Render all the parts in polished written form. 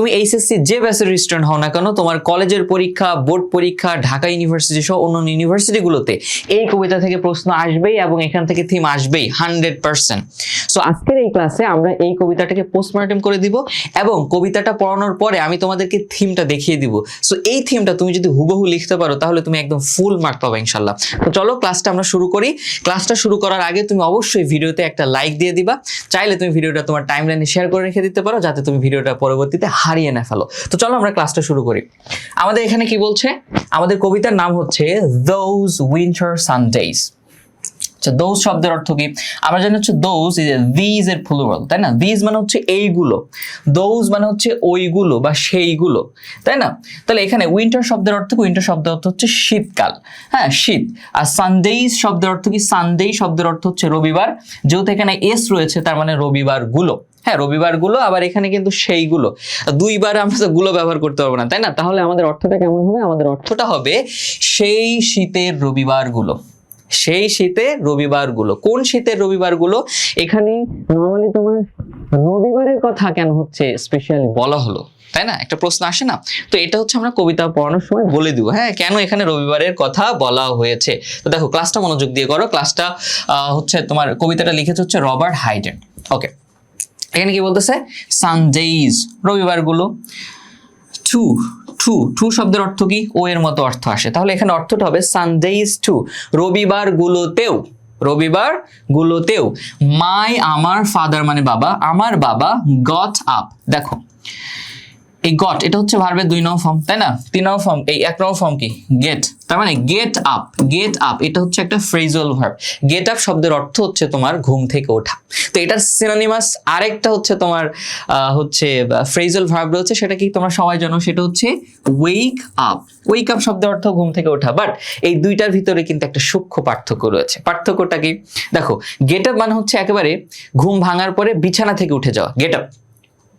তুমি এইচএসসি যে ব্যাচের স্টুডেন্ট হও না কেন, তোমার কলেজের পরীক্ষা, বোর্ড পরীক্ষা, ঢাকা ইউনিভার্সিটি সহ অন্যান্য ইউনিভার্সিটিগুলোতে এই কবিতা থেকে প্রশ্ন আসবেই এবং এখান থেকে থিম আসবেই 100%। সো আজকের এই ক্লাসে আমরা এই কবিতাটাকে পোস্টমর্টেম করে দিব এবং কবিতাটা পড়ানোর পরে আমি তোমাদেরকে থিমটা দেখিয়ে দিব। সো এই থিমটা তুমি যদি হুবহু লিখতে পারো তাহলে তুমি একদম ফুল মার্ক পাবে ইনশাল্লাহ। তো চলো ক্লাসটা আমরা শুরু করি। ক্লাসটা শুরু করার আগে তুমি অবশ্যই ভিডিওতে একটা লাইক দিয়ে দিবা। চাইলে তুমি ভিডিওটা তোমার টাইমলাইনে শেয়ার করে রেখে দিতে পারো যাতে তুমি ভিডিওটা পরবর্তীতে হারিয়ে না ফেলো। তো চলো আমরা ক্লাসটা শুরু করি। আমাদের এখানে কি বলছে, আমাদের কবিতার নাম হচ্ছে Those Winter Sundays। আচ্ছা, those শব্দের অর্থ কি? আমরা জানি হচ্ছে those is these এর প্লুরাল, তাই না? these মানে হচ্ছে এইগুলো, those মানে হচ্ছে ওইগুলো বা সেইগুলো, তাই না? তাহলে এখানে উইন্টার শব্দের অর্থ কি? উইন্টার শব্দের অর্থ হচ্ছে শীতকাল, হ্যাঁ শীত। আর সানডেজ শব্দের অর্থ কি? সানডে শব্দের অর্থ হচ্ছে রবিবার, যেহেতু এখানে এস রয়েছে তার মানে রবিবার গুলো, হ্যাঁ রবিবার গুলো। আবার এখানে কিন্তু সেইগুলো, দুইবার আমরা তো গুলো ব্যবহার করতে পারবো না, তাই না? তাহলে আমাদের অর্থটা কেমন হবে? আমাদের অর্থটা হবে সেই শীতের রবিবার গুলো, সেই শীতের রবিবার গুলো। কোন শীতের রবিবার গুলো? এখানে নরমালি তোমার রবিবারের কথা কেন হচ্ছে স্পেশালি বলা হলো, তাই না? একটা প্রশ্ন আসে না? তো এটা হচ্ছে আমরা কবিতা পড়ানোর সময় বলে দিব, হ্যাঁ কেন এখানে রবিবারের কথা বলা হয়েছে। তো দেখো ক্লাসটা মনোযোগ দিয়ে করো। ক্লাসটা হচ্ছে তোমার কবিতাটা লিখেছে হচ্ছে রবার্ট হাইডেন। ওকে, এখানে কি বলতেছে? সানডেজ রবিবার গুলো। টু টু টু শব্দের অর্থ কি? ও এর মতো অর্থ আসে, তাহলে এখানে অর্থটা হবে সানডেজ টু রবিবার গুলোতেও, রবিবার গুলোতেও। মাই আমার ফাদার মানে বাবা, আমার বাবা গট আপ। দেখো এই গট এটা হচ্ছে ভার্বের 2 নম্বর ফর্ম, তাই না? 3 নম্বর ফর্ম, এই 1 নম্বর ফর্ম কি? গেট, তার মানে গেট আপ, গেট আপ এটা হচ্ছে একটা ফ্রেজাল ভার্ব। গেট আপ শব্দের অর্থ হচ্ছে তোমার ঘুম থেকে ওঠা। তো এটার সিনোনিমাস আরেকটা হচ্ছে তোমার হচ্ছে ফ্রেজাল ভার্ব রয়েছে, সেটা কি তোমরা সবাই জানো? সেটা হচ্ছে ওয়েক আপ। ওয়েক আপ শব্দের অর্থ ঘুম থেকে ওঠা, বাট এই দুইটার ভিতরে কিন্তু একটা সূক্ষ্ম পার্থক্য রয়েছে। পার্থক্যটা কি? দেখো গেট আপ মানে হচ্ছে একেবারে ঘুম ভাঙার পরে বিছানা থেকে উঠে যাওয়া, গেট আপ।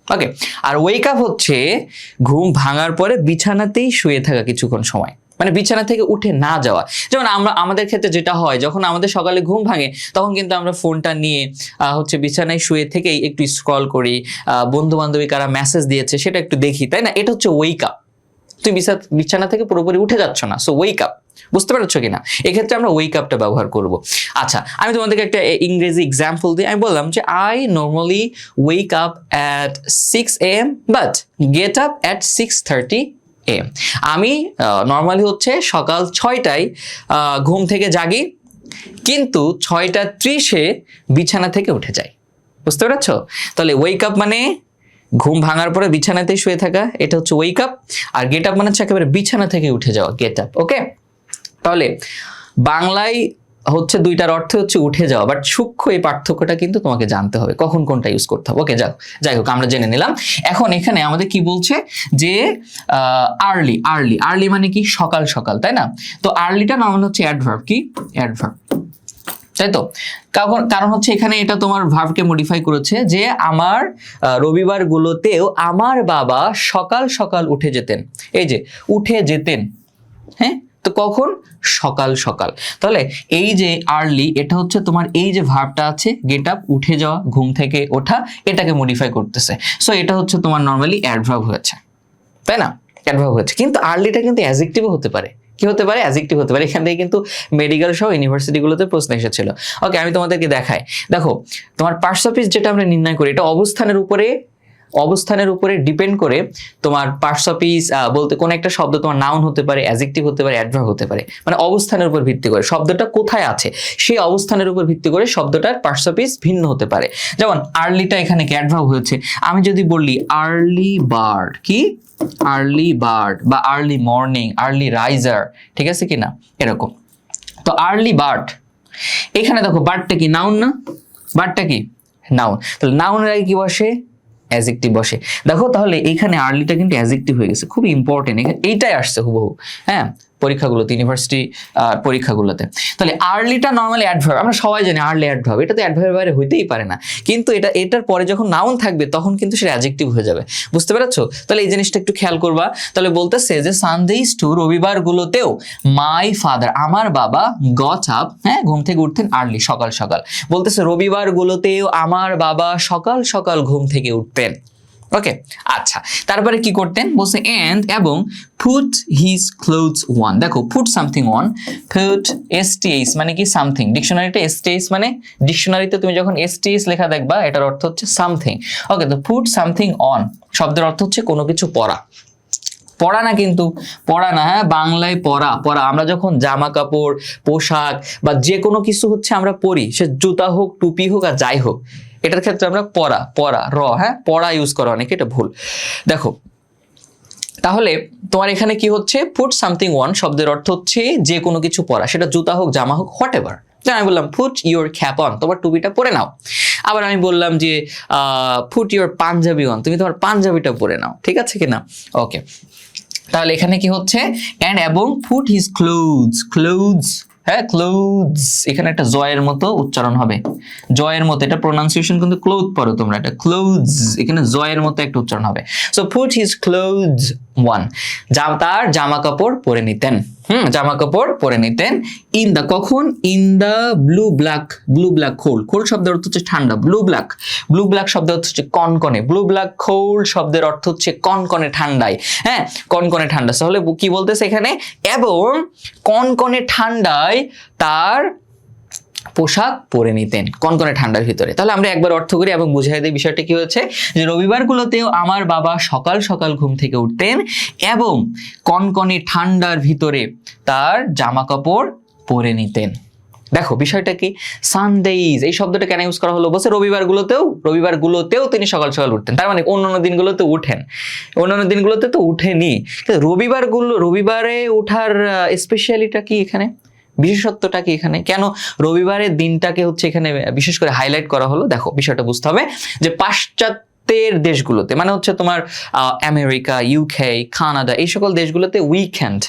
ওকে, আর ওয়েক আপ হচ্ছে ঘুম ভাঙার পরে বিছানাতেই শুয়ে থাকা কিছুক্ষণ সময়, মানে বিছানা থেকে উঠে না যাওয়া। যেমন আমাদের ক্ষেত্রে যেটা হয়, যখন আমাদের সকালে ঘুম ভাঙে তখন কিন্তু আমরা ফোনটা নিয়ে হচ্ছে বিছানায় শুয়ে থেকেই একটু স্ক্রল করি, বন্ধু বান্ধবী কারা মেসেজ দিয়েছে সেটা একটু দেখি, তাই না? এটা হচ্ছে ওয়েক আপ। তুমি বিছানা থেকে পুরোপুরি উঠে যাচ্ছ না, সো ওয়েক আপ। বুঝতে পারছো কিনা? এক্ষেত্রে আমরা ওয়েক আপটা ব্যবহার করব। আচ্ছা, আমি তোমাদেরকে একটা ইংরেজি এক্সাম্পল দিই। আমি বললাম যে I normally wake up at 6 AM but get up at 6:30 AM। আমি নর্মালি হচ্ছে সকাল 6টায় ঘুম থেকে জাগি, কিন্তু 6:30 বিছানা থেকে উঠে যাই। বুঝতে পারছো? তাহলে ওয়েক আপ মানে ঘুম ভাঙার পরে বিছানাতেই শুয়ে থাকা, এটা হচ্ছে ওয়েক আপ। আর গেট আপ মানে হচ্ছে একেবারে বিছানা থেকে উঠে যাওয়া, গেট আপ। ওকে, তাহলে বাংলায় হচ্ছে দুইটার অর্থ হচ্ছে উঠে যাওয়া, বাট সূক্ষ্ম এই পার্থক্যটা কিন্তু তোমাকে জানতে হবে কখন কোনটা ইউজ করতে হবে। ওকে, যাই হোক আমরা জেনে নিলাম। এখন এখানে আমাদের কি বলছে যে আর্লি, আর্লি আর্লি মানে কি? সকাল সকাল, তাই না? তো আর্লিটা নর্মাল হচ্ছে অ্যাডভার্ব, কি? অ্যাডভার্ব, তাই তো? কারণ হচ্ছে এখানে এটা তোমার ভার্বকে মডিফাই করেছে যে আমার রবিবার গুলোতেও আমার বাবা সকাল সকাল উঠে যেতেন। এই যে উঠে যেতেন, হ্যাঁ তো কখন? সকাল সকাল। তাহলে এই যে আর্লি এটা হচ্ছে তোমার এই যে ভার্বটা আছে গেট আপ, উঠে যাওয়া, ঘুম থেকে ওঠা, এটাকে মডিফাই করতেছে। সো এটা হচ্ছে তোমার নর্মালি অ্যাডভার্ব হয়েছে, তাই না? অ্যাডভার্ব হয়েছে। কিন্তু আর্লিটা কিন্তু অ্যাডজেক্টিভও হতে পারে। কি হতে পারে? অ্যাডজেক্টিভ হতে পারে। এখান থেকে কিন্তু মেডিকেল সহ ইউনিভার্সিটিগুলোতে প্রশ্ন এসেছিল। ওকে, আমি তোমাদেরকে দেখাই। দেখো তোমার পার্টস যেটা আমরা নির্ণয় করি, এটা অবস্থানের উপরে ডিপেন্ড করে তোমার পার্টস অফ স্পিচ বলতে কোন একটা শব্দ তোমার নাউন হতে পারে, অ্যাডজেক্টিভ হতে পারে, অ্যাডভার্ব হতে পারে। মানে অবস্থানের উপর ভিত্তি করে শব্দটা কোথায় আছে সেই অবস্থানের উপর ভিত্তি করে শব্দটার পার্টস অফ স্পিচ ভিন্ন হতে পারে। যেমন আর্লিটা এখানে কি? অ্যাডভার্ব হয়েছে। আমি যদি বলি আর্লি বার্ড, কি? আর্লি বার্ড বা আর্লি মর্নিং, আর্লি রাইজার, ঠিক আছে কি না? এরকম। তো আর্লি বার্ড, এখানে দেখো বার্ডটা কি? নাউন না? বার্ডটা কি? নাউন। তাহলে নাউনের আগে কি বসে? অ্যাডজেক্টিভ বসে। দেখো তাহলে এখানে আর্লিটা কিন্তু অ্যাডজেক্টিভ হয়ে গেছে, খুব ইম্পর্টেন্ট। এইটাই আসছে হুবহু, হ্যাঁ পরীক্ষাগুলোতে, ইউনিভার্সিটি পরীক্ষাগুলোতে। তাহলে আর্লিটা নর্মালি অ্যাডভার্ব, আমরা সবাই জানি আর্লি অ্যাডভার্ব, এটা তো অ্যাডভার্বের বাইরে হইতেই পারে না। কিন্তু এটার পরে যখন নাউন থাকবে তখন কিন্তু সেটা অ্যাডজেক্টিভ হয়ে যাবে। বুঝতে পেরেছো? তাহলে এই জিনিসটা একটু খেয়াল করবা। তাহলে বলতেছে যে সানডেজ টু রবিবার গুলোতেও মাই ফাদার আমার বাবা গট আপ, হ্যাঁ ঘুম থেকে উঠতেন আর্লি, সকাল সকাল। বলতেছে রবিবার গুলোতেও আমার বাবা সকাল সকাল ঘুম থেকে উঠতেন। ওকে, আচ্ছা, তারপরে কি করতেন বলছে এন্ড এবং put his clothes on। দেখো put something on, put STH মানে কি সামথিং, ডিকশনারিতে STH মানে ডিকশনারিতে তুমি যখন STH লেখা দেখবা এটার অর্থ হচ্ছে সামথিং। ওকে, তো put something on শব্দের অর্থ হচ্ছে কোনো কিছু পরা, পরা না কিন্তু, পরা না, হ্যাঁ বাংলায় পরা, পরা আমরা যখন জামা কাপড় পোশাক বা যে কোনো কিছু হচ্ছে আমরা পরি, সে জুতা হোক টুপি হোক আর যাই হোক, এটার ক্ষেত্রে আমরা পরা, পরা র, হ্যাঁ পরা ইউজ করা অনেকে, এটা ভুল। দেখো তাহলে তোমার এখানে কি হচ্ছে, পুট সামথিং অন শব্দের অর্থ হচ্ছে যে কোনো কিছু পরা, সেটা জুতা হোক জামা হোক হোয়াট এভার। যেমন আমি বললাম পুট ইউর ক্যাপ অন, তোমার টুপিটা পরে নাও। আবার আমি বললাম যে পুট ইউর পাঞ্জাবি অন, তুমি তোমার পাঞ্জাবিটা পরে নাও, ঠিক আছে কিনা? ওকে, তাহলে এখানে কি হচ্ছে এন্ড এবং পুট হিজ ক্লোথস, ক্লোথস, হ্যাঁ ক্লোথস, এখানে একটা জয়ের মতো উচ্চারণ হবে, জয়ের মতো, এটা প্রোনাউন্সিয়েশন কিন্তু ক্লোথ পড়ো তোমরা, এটা ক্লোথস, এখানে জয়ের মতো একটা উচ্চারণ হবে। So put his clothes one, তার জামা কাপড় পরে নিতেন, জামা কাপড় পরে নিতেন। ইন দা, কখন? In the blue black, blue black cold, cold শব্দের অর্থ হচ্ছে ঠান্ডা, ব্লু ব্ল্যাক, ব্লু ব্ল্যাক শব্দের অর্থ হচ্ছে কনকনে, ব্লু ব্ল্যাক কোল্ড শব্দের অর্থ হচ্ছে কনকনে ঠান্ডায়, হ্যাঁ কনকনে ঠান্ডা। তাহলে কি বলতেছে এখানে, এবং কনকনে ঠান্ডায় তার পোশাক পরে নিতেন, কনকনে ঠান্ডার ভিতরে। তাহলে আমরা একবার অর্থ করি এবং বুঝাই দিই বিষয়টা কি হচ্ছে, যে রবিবারগুলোতেও আমার বাবা সকাল সকাল ঘুম থেকে উঠতেন এবং কনকনে ঠান্ডার ভিতরে তার জামা কাপড় পরে নিতেন। দেখো বিষয়টা কি, সানডেজ এই শব্দটা কেন ইউজ করা হলো, বলছে রবিবারগুলোতেও তিনি সকাল সকাল উঠতেন, তার মানে অন্যান্য দিনগুলোতে উঠেন, অন্যান্য দিনগুলোতে তো উঠেনি, রবিবারে ওঠার স্পেশালিটা কি এখানে, বিশেষত্বটা কি এখানে, কেন রবিবারের দিনটাকে হচ্ছে এখানে বিশেষ করে হাইলাইট করা হলো? দেখো বিষয়টা বুঝতে হবে যে পাশ্চাত্যের দেশগুলোতে, মানে হচ্ছে তোমার আমেরিকা, ইউকে, কানাডা, এই সকল দেশগুলোতে উইকেন্ড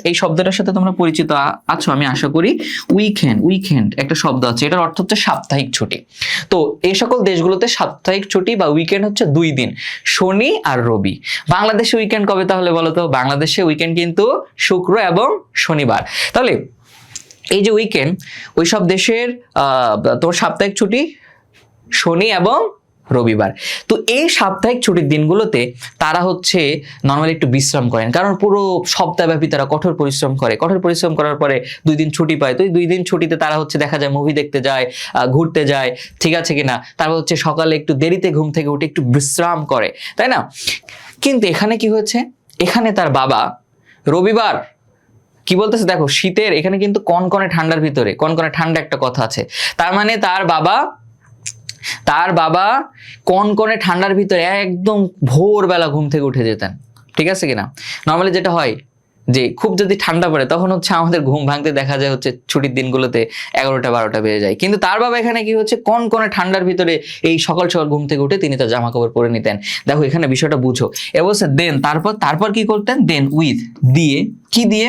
এই শব্দটার সাথে তোমরা পরিচিত আছো আমি আশা করি। উইকেন্ড একটা শব্দ আছে, এটার অর্থ হচ্ছে সাপ্তাহিক ছুটি। তো এই সকল দেশগুলোতে সাপ্তাহিক ছুটি বা উইকেন্ড হচ্ছে 2 দিন, শনি আর রবি। বাংলাদেশে উইকেন্ড কবে তাহলে বলো তো? বাংলাদেশে উইকেন্ড কিন্তু শুক্র এবং শনিবার। তাহলে এই যে উইকেন্ড, ওই সব দেশের তোমার সাপ্তাহিক ছুটি শনি এবং রবিবার। তো এই সাপ্তাহিক ছুটির দিনগুলোতে তারা হচ্ছে নর্মালি একটু বিশ্রাম করেন, কারণ পুরো সপ্তাহব্যাপী তারা কঠোর পরিশ্রম করে, কঠোর পরিশ্রম করার পরে 2 দিন ছুটি পায়। তো এই 2 দিন ছুটিতে তারা হচ্ছে দেখা যায় মুভি দেখতে যায়, ঘুরতে যায়, ঠিক আছে কিনা, তারপর হচ্ছে সকালে একটু দেরিতে ঘুম থেকে উঠে একটু বিশ্রাম করে, তাই না? কিন্তু এখানে কি হয়েছে, এখানে তার বাবা রবিবার কি বলতেছে দেখো, শীতের এখানে কিন্তু কনকনে ঠান্ডার ভিতরে, কনকনে ঠান্ডা একটা কথা আছে, তার মানে তার বাবা কনকনে ঠান্ডার ভিতরে একদম ভোরবেলা ঘুম থেকে উঠে যেতেন, ঠিক আছে কিনা? নর্মালি যেটা হয় যে খুব যদি ঠান্ডা পড়ে তখন হচ্ছে আমাদের ঘুম ভাঙতে দেখা যায় হচ্ছে ছুটির দিনগুলোতে 11টা 12টা বেজে যায়, কিন্তু তার বাবা এখানে কি হচ্ছে কনকনে ঠান্ডার ভিতরে এই সকাল সকাল ঘুম থেকে উঠে তিনি তার জামা কাপড় পরে নিতেন। দেখো এখানে বিষয়টা বুঝো। এবার দেন তারপর কি করতেন, দেন উইথ দিয়ে, কি দিয়ে,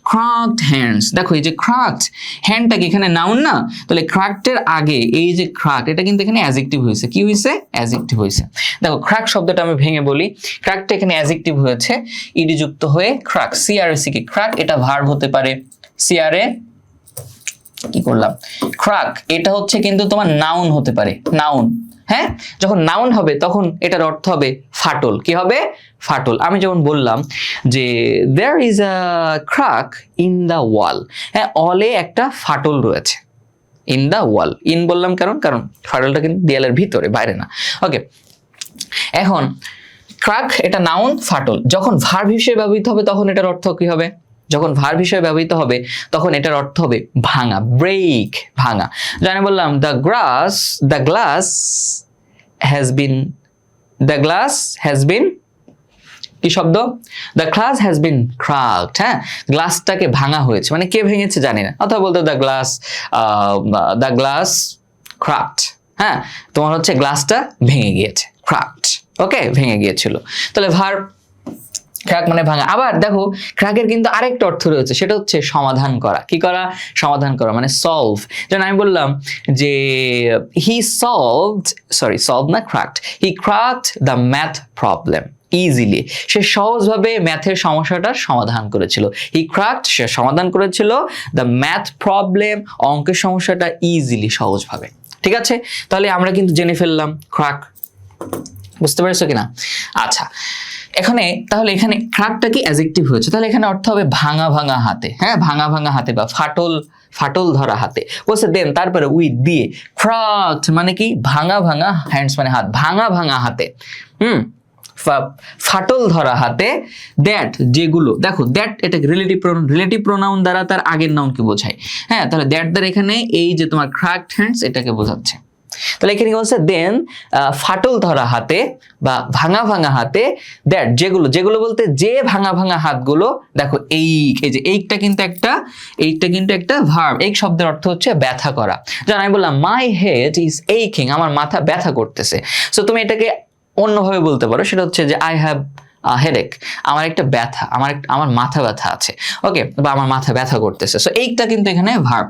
ক্রাকড হ্যান্ডস। দেখো এই যে ক্রাকড হ্যান্ডটা কি এখানে নাউন না, তাহলে ক্রাকডের আগে এই যে ক্রাকড, এটা কিন্তু এখানে অ্যাডজেক্টিভ হয়েছে, কি হয়েছে, অ্যাডজেক্টিভ হয়েছে। দেখো ক্রাক শব্দটা আমি ভেঙে বলি, ক্রাকটা এখানে অ্যাডজেক্টিভ হয়েছে ইডি যুক্ত হয়ে ক্রাক, সিআরএসি কি ক্রাক, এটা ভার্ব হতে পারে, সিআরএ কি করলাম ক্রাক, এটা হচ্ছে কিন্তু তোমার নাউন হতে পারে, নাউন, হ্যাঁ যখন নাউন হবে তখন এটার অর্থ হবে ফাটল, কি হবে, ফাটল। আমি যেমন বললাম যে there is a crack in the wall, হ্যাঁ অলে একটা ফাটল রয়েছে, in the wall, ইন বললাম কারণ ফাটলটা কিন্তু দেয়ালের ভিতরে, বাইরে না। ওকে, এখন ক্রাক এটা নাউন, ফাটল যখন ভার্ব হিসেবে ব্যবহৃত হবে তখন এটার অর্থ কি হবে, যখন ভার্ব হিসেবে ব্যবহৃত হবে তখন এটার অর্থ হবে ভাঙা, ব্রেক, ভাঙা। জানি বললাম দ্য গ্লাস হ্যাজ বিন কি শব্দ, দ্য গ্লাস হ্যাজ বিন ক্রাকড, হ্যাঁ গ্লাসটাকে ভাঙা হয়েছে, মানে কে ভেঙেছে জানি না, অথবা বলতে দ্য গ্লাস ক্রাকড, হ্যাঁ তোমার হচ্ছে গ্লাসটা ভেঙে গিয়েছে, ক্রাকড, ওকে ভেঙে গিয়েছিল। তাহলে ভার্ব ক্র্যাক মানে ভাঙা। আবার দেখো ক্র্যাকের কিন্তু আরেকটা অর্থ রয়েছে, সেটা হচ্ছে সমাধান করা, কি করা, সমাধান করা মানে সলভ। যেমন আমি বললাম যে he cracked the math problem easily, সে সহজভাবে ম্যাথের সমস্যাটার সমাধান করেছিল, সে সমাধান করেছিল the math problem, অঙ্কের সমস্যাটা ইজিলি, সহজভাবে। ঠিক আছে, তাহলে আমরা কিন্তু জেনে ফেললাম ক্র্যাক বুঝতে পারছো কিনা? আচ্ছা, তাহলে এখানে ক্র্যাকটা কি অ্যাডজেক্টিভ হয়েছে, তাহলে এখানে অর্থ হবে ভাঙা ভাঙা হাতে। হ্যাঁ, ভাঙা ভাঙা হাতে বা ফাটল ধরা হাতে। বলছে দেন তারপরে উইথ দিয়ে, ক্র্যাকড মানে কি ভাঙা ভাঙা, হ্যান্ডস মানে হাত, ভাঙা ভাঙা হাতে, ফাটল ধরা হাতে, দ্যাট যেগুলো, দেখো দ্যাট এটা রিলেটিভ প্রোনাউন দ্বারা তার আগের নাউনকে বোঝায়। হ্যাঁ, তাহলে দ্যাট দ্বারা এখানে এই যে তোমার ক্র্যাকড হ্যান্ডস এটাকে বোঝাচ্ছে। তাহলে এখানে কি বলছে, দেন ফাটল ধরা হাতে বা ভাঙা ভাঙা হাতে, দ্যাট যেগুলো বলতে যে ভাঙা ভাঙা হাতগুলো, দেখো এই যে এইটা কিন্তু একটা ভার্ব। এই শব্দের অর্থ হচ্ছে ব্যথা করা। যেমন আমি বললাম মাই হেড ইজ এইকিং, আমার মাথা ব্যথা করতেছে। সো তুমি এটাকে অন্যভাবে বলতে পারো, সেটা হচ্ছে যে আই হ্যাভ হেডেক, আমার একটা ব্যথা, আমার মাথা ব্যথা আছে, ওকে, বা আমার মাথা ব্যথা করতেছে। সো এইটা কিন্তু এখানে ভার্ব।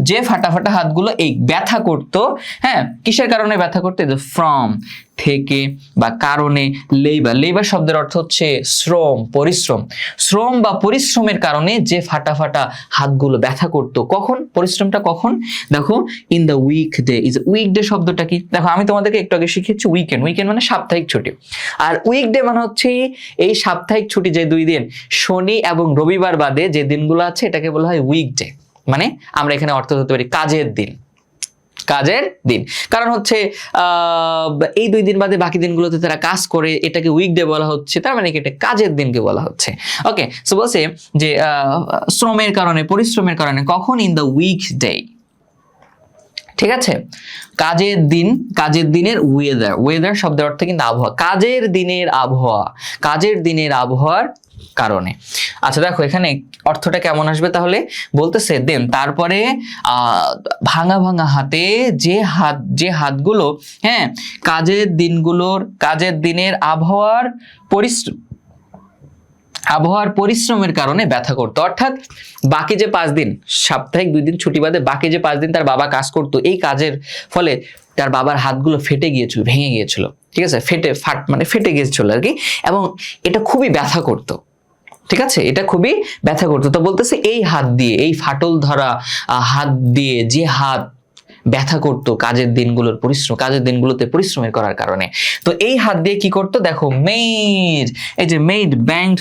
যে ফাটা ফাটা হাতগুলো এই ব্যথা করতো, হ্যাঁ, কিসের কারণে ব্যথা করতো? ফ্রম থেকে বা কারণে, লেবার শব্দের অর্থ হচ্ছে শ্রম বা পরিশ্রমের কারণে যে ফাটা ফাটা হাতগুলো ব্যথা করতো। পরিশ্রমটা কখন? দেখো ইন দ্য উইকডে। উইকডে শব্দটা কি? দেখো আমি তোমাদেরকে একটু আগে শিখেছি উইকেন্ড মানে সাপ্তাহিক ছুটি, আর উইকডে মানে হচ্ছে এই সাপ্তাহিক ছুটি যে 2 দিন, শনি এবং রবিবার বাদে যে দিনগুলো আছে এটাকে বলা হয় উইকডে। মানে আমরা এখানে অর্থ ধরতে পারি কাজের দিন। কারণ হচ্ছে এই 2 দিন বাদে বাকি দিনগুলোতে তারা কাজ করে, এটাকে উইকডে বলা হচ্ছে, তার মানে কি এটা কাজের দিনকে বলা হচ্ছে। ওকে, সো বলছে যে শ্রমের কারণে, পরিশ্রমের কারণে, কখন? In the weekday. ঠিক আছে, কাজের দিনের ওয়েদার শব্দের অর্থ কিন্তু আবহাওয়া, কাজের দিনের আবহাওয়ার কারণে। আচ্ছা দেখো এখানে অর্থটা কেমন আসবে, তাহলে বলতেছে দেন তারপরে ভাঙা ভাঙা হাতে যে হাতগুলো, হ্যাঁ, কাজের দিনের আবহাওয়ার পরিশ্রমের কারণে ব্যথা করতো। অর্থাৎ বাকি যে 5 দিন, সাপ্তাহিক 2 দিন ছুটি বাদে বাকি যে 5 দিন তার বাবা কাজ করতো, এই কাজের ফলে তার বাবার হাতগুলো ফেটে গিয়েছিল, ভেঙে গিয়েছিল। ঠিক আছে, ফেটে গিয়েছিল আর কি, এবং এটা খুবই ব্যথা করতো। ঠিক আছে, এটা খুবই ব্যথা করতো। তো বলতেছে এই হাত দিয়ে, এই ফাটল ধরা হাত দিয়ে যে হাত ব্যথা করতো কাজের দিনগুলোতে পরিশ্রমের করার কারণে, তো এই হাত দিয়ে কি করতো? দেখো মেড ব্যাংড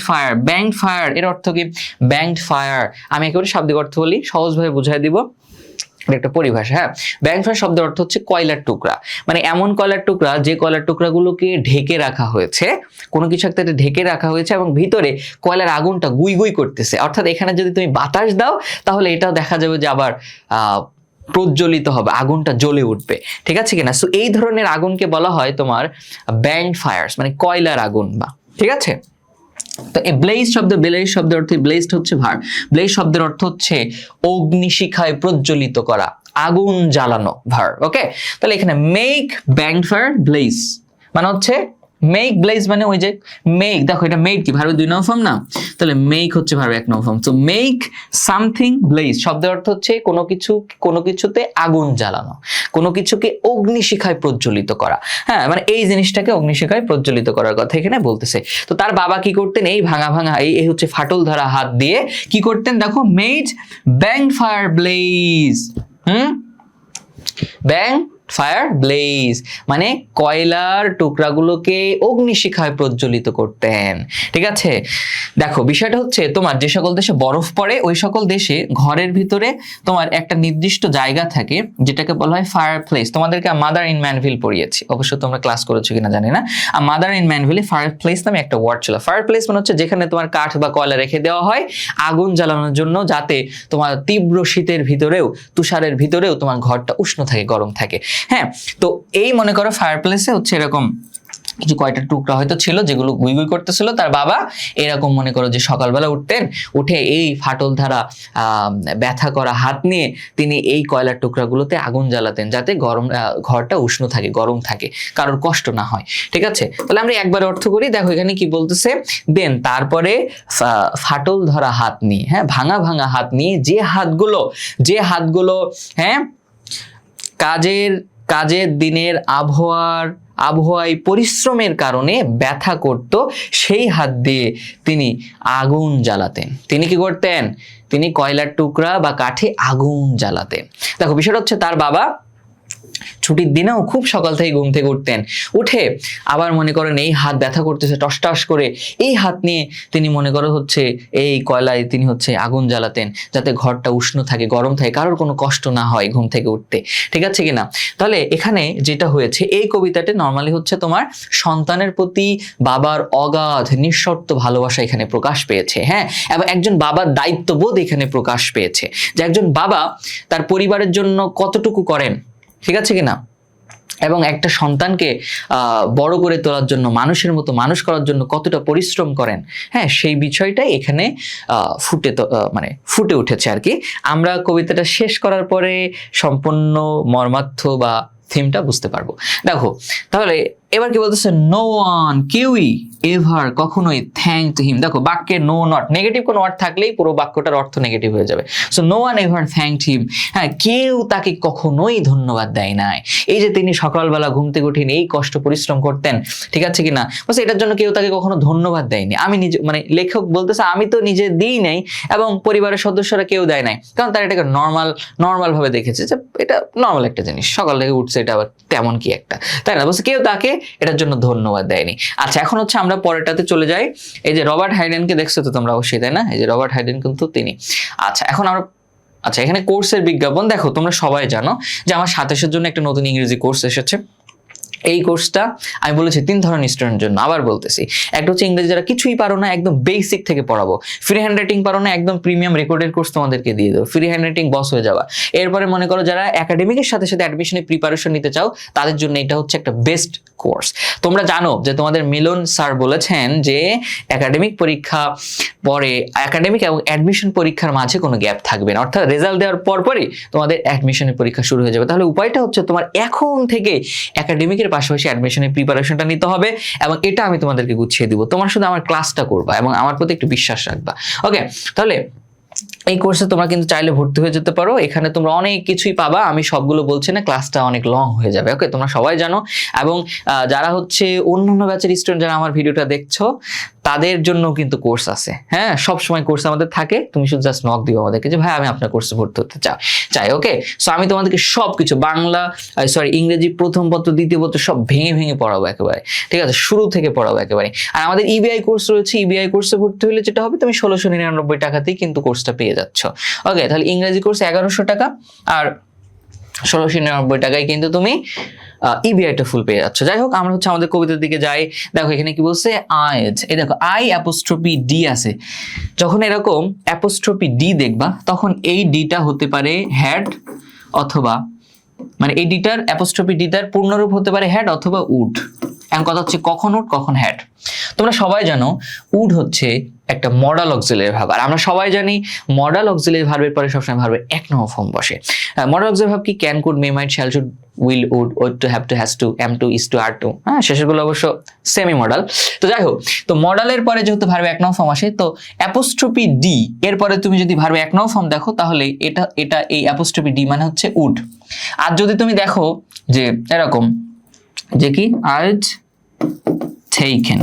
ফায়ার এর অর্থ কি? ব্যাংড ফায়ার আমি একেবারে শাব্দিক অর্থ বলি, সহজভাবে বুঝাই দিব, একটা পরিভাষা। হ্যাঁ, ব্যাংড ফায়ার শব্দের অর্থ হচ্ছে কয়লার টুকরা, মানে এমন কয়লার টুকরা যে কয়লার টুকরাগুলোকে ঢেকে রাখা হয়েছে, কোনো কিছু একটা ঢেকে রাখা হয়েছে এবং ভিতরে কয়লার আগুনটা গুই গুই করতেছে। অর্থাৎ এখানে যদি তুমি বাতাস দাও তাহলে এটাও দেখা যাবে যে আবার প্রজ্বলিত হবে, আগুনটা জ্বলে উঠবে। ঠিক আছে কিনা? সো এই ধরনের আগুনকে বলা হয় তোমার ব্যাংড ফায়ার্স, মানে কয়লার আগুন বা। ঠিক আছে, তো এই ব্লেজ শব্দের অর্থ, ব্লেজড হচ্ছে ভার্ব, ব্লেজ শব্দের অর্থ হচ্ছে অগ্নিশিখায় প্রজ্বলিত করা, আগুন জ্বালানো, ভার্ব। ওকে, তাহলে এখানে মেক ব্যাংড ফায়ার ব্লেজ মানে হচ্ছে মেক ব্লেজ মানে ওই যে মেক, দেখো এটা মেক কি ভার্বের 2 নম্বর ফর্ম না, তাহলে মেক হচ্ছে ভার্বের 1 নম্বর ফর্ম। তো মেক সামথিং ব্লেজ শব্দের অর্থ হচ্ছে কোনো কিছুতে আগুন জ্বালানো, কোনো কিছুকে অগ্নিশিখায় প্রজ্বলিত করা। হ্যাঁ, মানে এই জিনিসটাকে অগ্নিশিখায় প্রজ্বলিত করার কথা এখানে বলতেছে। তো তার বাবা কি করতেন? এই ভাঙা এই হচ্ছে ফাটল ধরা হাত দিয়ে কি করতেন? দেখো made banged fire blaze, fire blaze মানে কয়লার টুকরাগুলোকে অগ্নিশিখায় প্রজ্বলিত করতেন। ঠিক আছে, দেখো বিষয়টা হচ্ছে তোমার যে সকল দেশে বরফ পড়ে ওই সকল দেশে ঘরের ভিতরে তোমার একটা নির্দিষ্ট জায়গা থাকে যেটাকে বলা হয় ফায়ার প্লেস। তোমাদেরকে মাদার ইন ম্যানভিল পড়িয়েছি, অবশ্য তোমরা ক্লাস করেছো কিনা জানি না। আর মাদার ইন ম্যানভিলে ফায়ার প্লেস নামে একটা ওয়ার্ড ছিল। ফায়ার প্লেস মানে হচ্ছে যেখানে তোমার কাঠ বা কয়লা রেখে দেওয়া হয় আগুন জ্বালানোর জন্য, যাতে তোমার তীব্র শীতের ভিতরেও, তুষারের ভিতরেও তোমার ঘরটা উষ্ণ থাকে, গরম থাকে। হ্যাঁ, তো এই মনে করো ফায়ার প্লেসে হচ্ছে এরকম কিছু কয়টা টুকরা হয়তো ছিল যেগুলো গুই গুই করতেছিল। তার বাবা এরকম মনে করো যে সকালবেলা উঠে এই ফাটল ধারা ব্যথা করা হাত নিয়ে তিনি এই কয়লার টুকরাগুলোতে আগুন জ্বালাতেন, যাতে ঘরটা উষ্ণ থাকে, গরম থাকে, কারোর কষ্ট না হয়। ঠিক আছে, তাহলে আমরা একবার অর্থ করি। দেখো এখানে কি বলতেছে, দেন তারপরে ফাটল ধরা হাত নিয়ে, হ্যাঁ, ভাঙা ভাঙা হাত নিয়ে যে হাতগুলো হ্যাঁ কাজের দিনের আবহাওয়ায় পরিশ্রমের কারণে ব্যথা করত, সেই হাত দিয়ে তিনি আগুন জ্বালাতেন। তিনি কি করতেন? তিনি কয়লার টুকরা বা কাঠে আগুন জ্বালাতেন। দেখো বিষয়টা হচ্ছে তার বাবা ছুটির দিনেও খুব সকাল থেকে ঘুম থেকে উঠতেন, উঠে আবার মনে করেন এই হাত ব্যথা করতেছে টস টস করে, এই হাত নিয়ে তিনি মনে করো হচ্ছে এই কয়লায় তিনি হচ্ছে আগুন জ্বালাতেন যাতে ঘরটা উষ্ণ থাকে, গরম থাকে, কারোর কোনো কষ্ট না হয় ঘুম থেকে উঠতে, ঠিক আছে কিনা। তাহলে এখানে যেটা হয়েছে এই কবিতাতে নর্মালি হচ্ছে তোমার সন্তানের প্রতি বাবার অগাধ নিঃশর্ত ভালোবাসা এখানে প্রকাশ পেয়েছে, হ্যাঁ, এবং একজন বাবার দায়িত্ববোধ এখানে প্রকাশ পেয়েছে, যে একজন বাবা তার পরিবারের জন্য কতটুকু করেন, ঠিক আছে কিনা, এবং একটা সন্তানকে বড় করে তোলার জন্য, মানুষের মতো মানুষ করার জন্য কতটা পরিশ্রম করেন, হ্যাঁ, সেই বিষয়টাই এখানে ফুটে উঠেছে আর কি। আমরা কবিতাটা শেষ করার পরে সম্পূর্ণ মর্মার্থ বা থিমটা বুঝতে পারবো। দেখো তাহলে এবার কি বলতেছে, নো ওয়ান, কেউই এভার কখনোই থ্যাঙ্কড হিম। দেখো বাক্যে নো নট নেগেটিভ কোনো ওয়ার্ড থাকলেই পুরো বাক্যটার অর্থ নেগেটিভ হয়ে যাবে। So no one ever thanked him, হ্যাঁ, কেউ তাকে কখনোই ধন্যবাদ দেয় নাই। এই যে তিনি সকালবেলা ঘুম থেকে উঠেন এই কষ্ট পরিশ্রম করতেন, ঠিক আছে কিনা, বলছে এটার জন্য কেউ তাকে কখনো ধন্যবাদ দেয়নি। আমি নিজে মানে লেখক বলতেছে আমি তো নিজে দিই নাই এবং পরিবারের সদস্যরা কেউ দেয় নাই, কারণ তারা এটাকে নর্মাল ভাবে দেখেছে যে এটা নর্মাল একটা জিনিস, সকাল থেকে উঠছে এটা আবার তেমন কি একটা, তাই না, বলছে কেউ তাকে এটার জন্য ধন্যবাদ দেয়নি। আচ্ছা এখন হচ্ছে আমরা পরেরটাতে চলে যাই। এই যে রবার্ট হাইডেনকে দেখছো তো তোমরা অবশ্যই, তাই না, এই যে রবার্ট হাইডেন কিন্তু তিনি। আচ্ছা এখন আমরা এখানে কোর্সের বিজ্ঞাপন দেখো, তোমরা সবাই জানো যে আমার 27-এর জন্য একটা নতুন ইংরেজি কোর্স এসেছে। এই কোর্সটা আমি বলেছি 3 ধরনের স্টুডেন্টের জন্য, আবার বলতেছি। একটা হচ্ছে ইংরেজি যারা কিছুই পারো না, একদম বেসিক থেকে পড়াবো, ফ্রি হ্যান্ড রাইটিং পারো না, একদম প্রিমিয়াম রেকর্ডেড কোর্স তোমাদেরকে দিয়ে দেবো, ফ্রি হ্যান্ড রাইটিং বস হয়ে যাবা। এরপরে মনে করো যারা একাডেমিকের সাথে সাথে অ্যাডমিশনে প্রিপারেশন নিতে চাও, তাদের জন্য এটা হচ্ছে একটা বেস্ট কোর্স। তোমরা জানো যে তোমাদের মিলন স্যার বলেছেন যে একাডেমিক পরীক্ষা পরে, একাডেমিক এবং অ্যাডমিশন পরীক্ষার মাঝে কোনো গ্যাপ থাকবে না, অর্থাৎ রেজাল্ট দেওয়ার পরপরই তোমাদের অ্যাডমিশনের পরীক্ষা শুরু হয়ে যাবে। তাহলে উপায়টা হচ্ছে তোমার এখন থেকে একাডেমিকের পাশাপাশি অ্যাডমিশনের প্রিপারেশনটা নিতে হবে, এবং এটা আমি তোমাদেরকে গুছিয়ে দিব। তোমার শুধু আমার ক্লাসটা করবা এবং আমার প্রতি একটু বিশ্বাস রাখবা, ওকে। তাহলে এই কোর্সে তোমরা কিন্তু চাইলে ভর্তি হয়ে যেতে পারো, এখানে তোমরা অনেক কিছুই পাবা, আমি সবগুলো বলছি না, ক্লাসটা অনেক লং হয়ে যাবে, ওকে, তোমরা সবাই জানো। এবং যারা হচ্ছে অন্যান্য ব্যাচের স্টুডেন্ট যারা আমার ভিডিওটা দেখছো, তাদের জন্য কিন্তু কোর্স আছে, হ্যাঁ, সবসময় কোর্স আমাদের থাকে, তুমি শুধু জাস্ট নক দিও আমাদেরকে যে ভাই আমি আপনার কোর্সে ভর্তি হতে চাই, ওকে। সো আমি তোমাদেরকে সবকিছু বাংলা ইংরেজি প্রথম পত্র দ্বিতীয় পত্র সব ভেঙে ভেঙে পড়াবো একেবারে, ঠিক আছে, শুরু থেকে পড়াবো একেবারে। আর আমাদের ইবিআই কোর্স রয়েছে, ইবিআই কোর্সে ভর্তি হলে যেটা হবে, তুমি 1699 টাকাতেই কিন্তু কোর্সটা পেয়ে যাচ্ছ, ওকে। তাহলে ইংরেজি কোর্স 1100 টাকা আর 1699 টাকায় কিন্তু তুমি ইবিআইটা ফুল পেয়ে যাচ্ছ। যাই হোক আমরা হচ্ছে আমাদের কবিতার দিকে যাই। দেখো এখানে কি বলছে, আইজ, এই দেখো আই অ্যাপোস্ট্রফি ডি আছে, যখন এরকম অ্যাপোস্ট্রফি ডি দেখবা তখন এই ডিটা হতে পারে হ্যাড অথবা, মানে এই ডিটার অ্যাপোস্ট্রফি ডিটার পূর্ণরূপ হতে পারে হ্যাড অথবা উড। এখন কথা হচ্ছে কখন উড কখন হ্যাড। তোমরা সবাই জানো উড হচ্ছে একটা মডাল অক্সিলারি ভার্ব, আর আমরা সবাই জানি মডাল অক্সিলারি ভার্বের পরে সবসময় ভার্বের এক নম্বর ফর্ম বসে। মডাল অক্সিলারি ভার্ব কি can, could, may, might, shall, should, will, would, ought to, have to, has to, am to, is to, are to, হ্যাঁ, শেষেরগুলো অবশ্য সেমি মডাল। তো যাই হোক, তো মডালের পরে যেহেতু ভার্বে এক নম্বর ফর্ম আসে, তো অ্যাপোস্ট্রফি ডি এরপরে তুমি যদি ভার্বে এক নম্বর ফর্ম দেখো, তাহলে এটা এই অ্যাপোস্ট্রফি ডি মানে হচ্ছে উড। আর যদি তুমি দেখো যে এরকম যে কি আইজ টেকেন,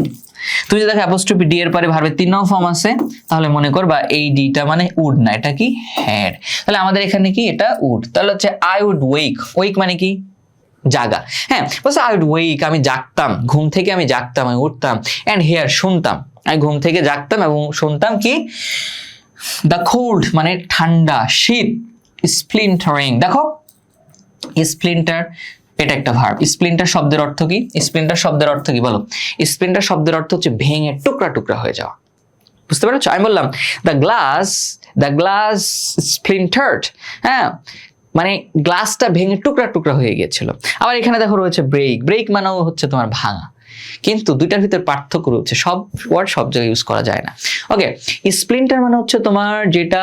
তুমি যদি দেখো অ্যাপোস্ট্রফি ডি এর পরে ভার্বের 3 নম্বর ফর্ম আছে, তাহলে মনে করবা এই ডিটা মানে উড না, এটা কি হ্যাড। তাহলে আমাদের এখানে কি এটা উড। তাহলে হচ্ছে আই উড ওয়েক, ওয়েক মানে কি জাগা, হ্যাঁ, বলছে আই উড ওয়েক, আমি জাগতাম, ঘুম থেকে আমি জাগতাম, আমি উঠতাম, এন্ড হিয়ার, শুনতাম, আমি ঘুম থেকে জাগতাম এবং শুনতাম কি দ্য কোল্ড মানে ঠান্ডা, শীত, স্প্লিন্টারিং, দেখো স্প্লিন্টার এটা একটা ভার্ব। স্প্লিন্টার শব্দের অর্থ কি, স্প্লিন্টার শব্দের অর্থ কি বলো, স্প্লিন্টার শব্দের অর্থ হচ্ছে ভেঙে টুকরা টুকরা হয়ে যাওয়া, বুঝতে পেরেছো। আমি বললাম দ্য গ্লাস স্প্লিন্টার্ড, হ্যাঁ, মানে গ্লাসটা ভেঙে টুকরা টুকরা হয়ে গিয়েছিল। আবার এখানে দেখো রয়েছে ব্রেক মানেও হচ্ছে তোমার ভাঙা, কিন্তু দুইটার ভিতরে পার্থক্য রয়েছে, সব ওয়ার্ড সব জায়গায় ইউজ করা যায় না, ওকে। স্প্লিন্টার মানে হচ্ছে তোমার যেটা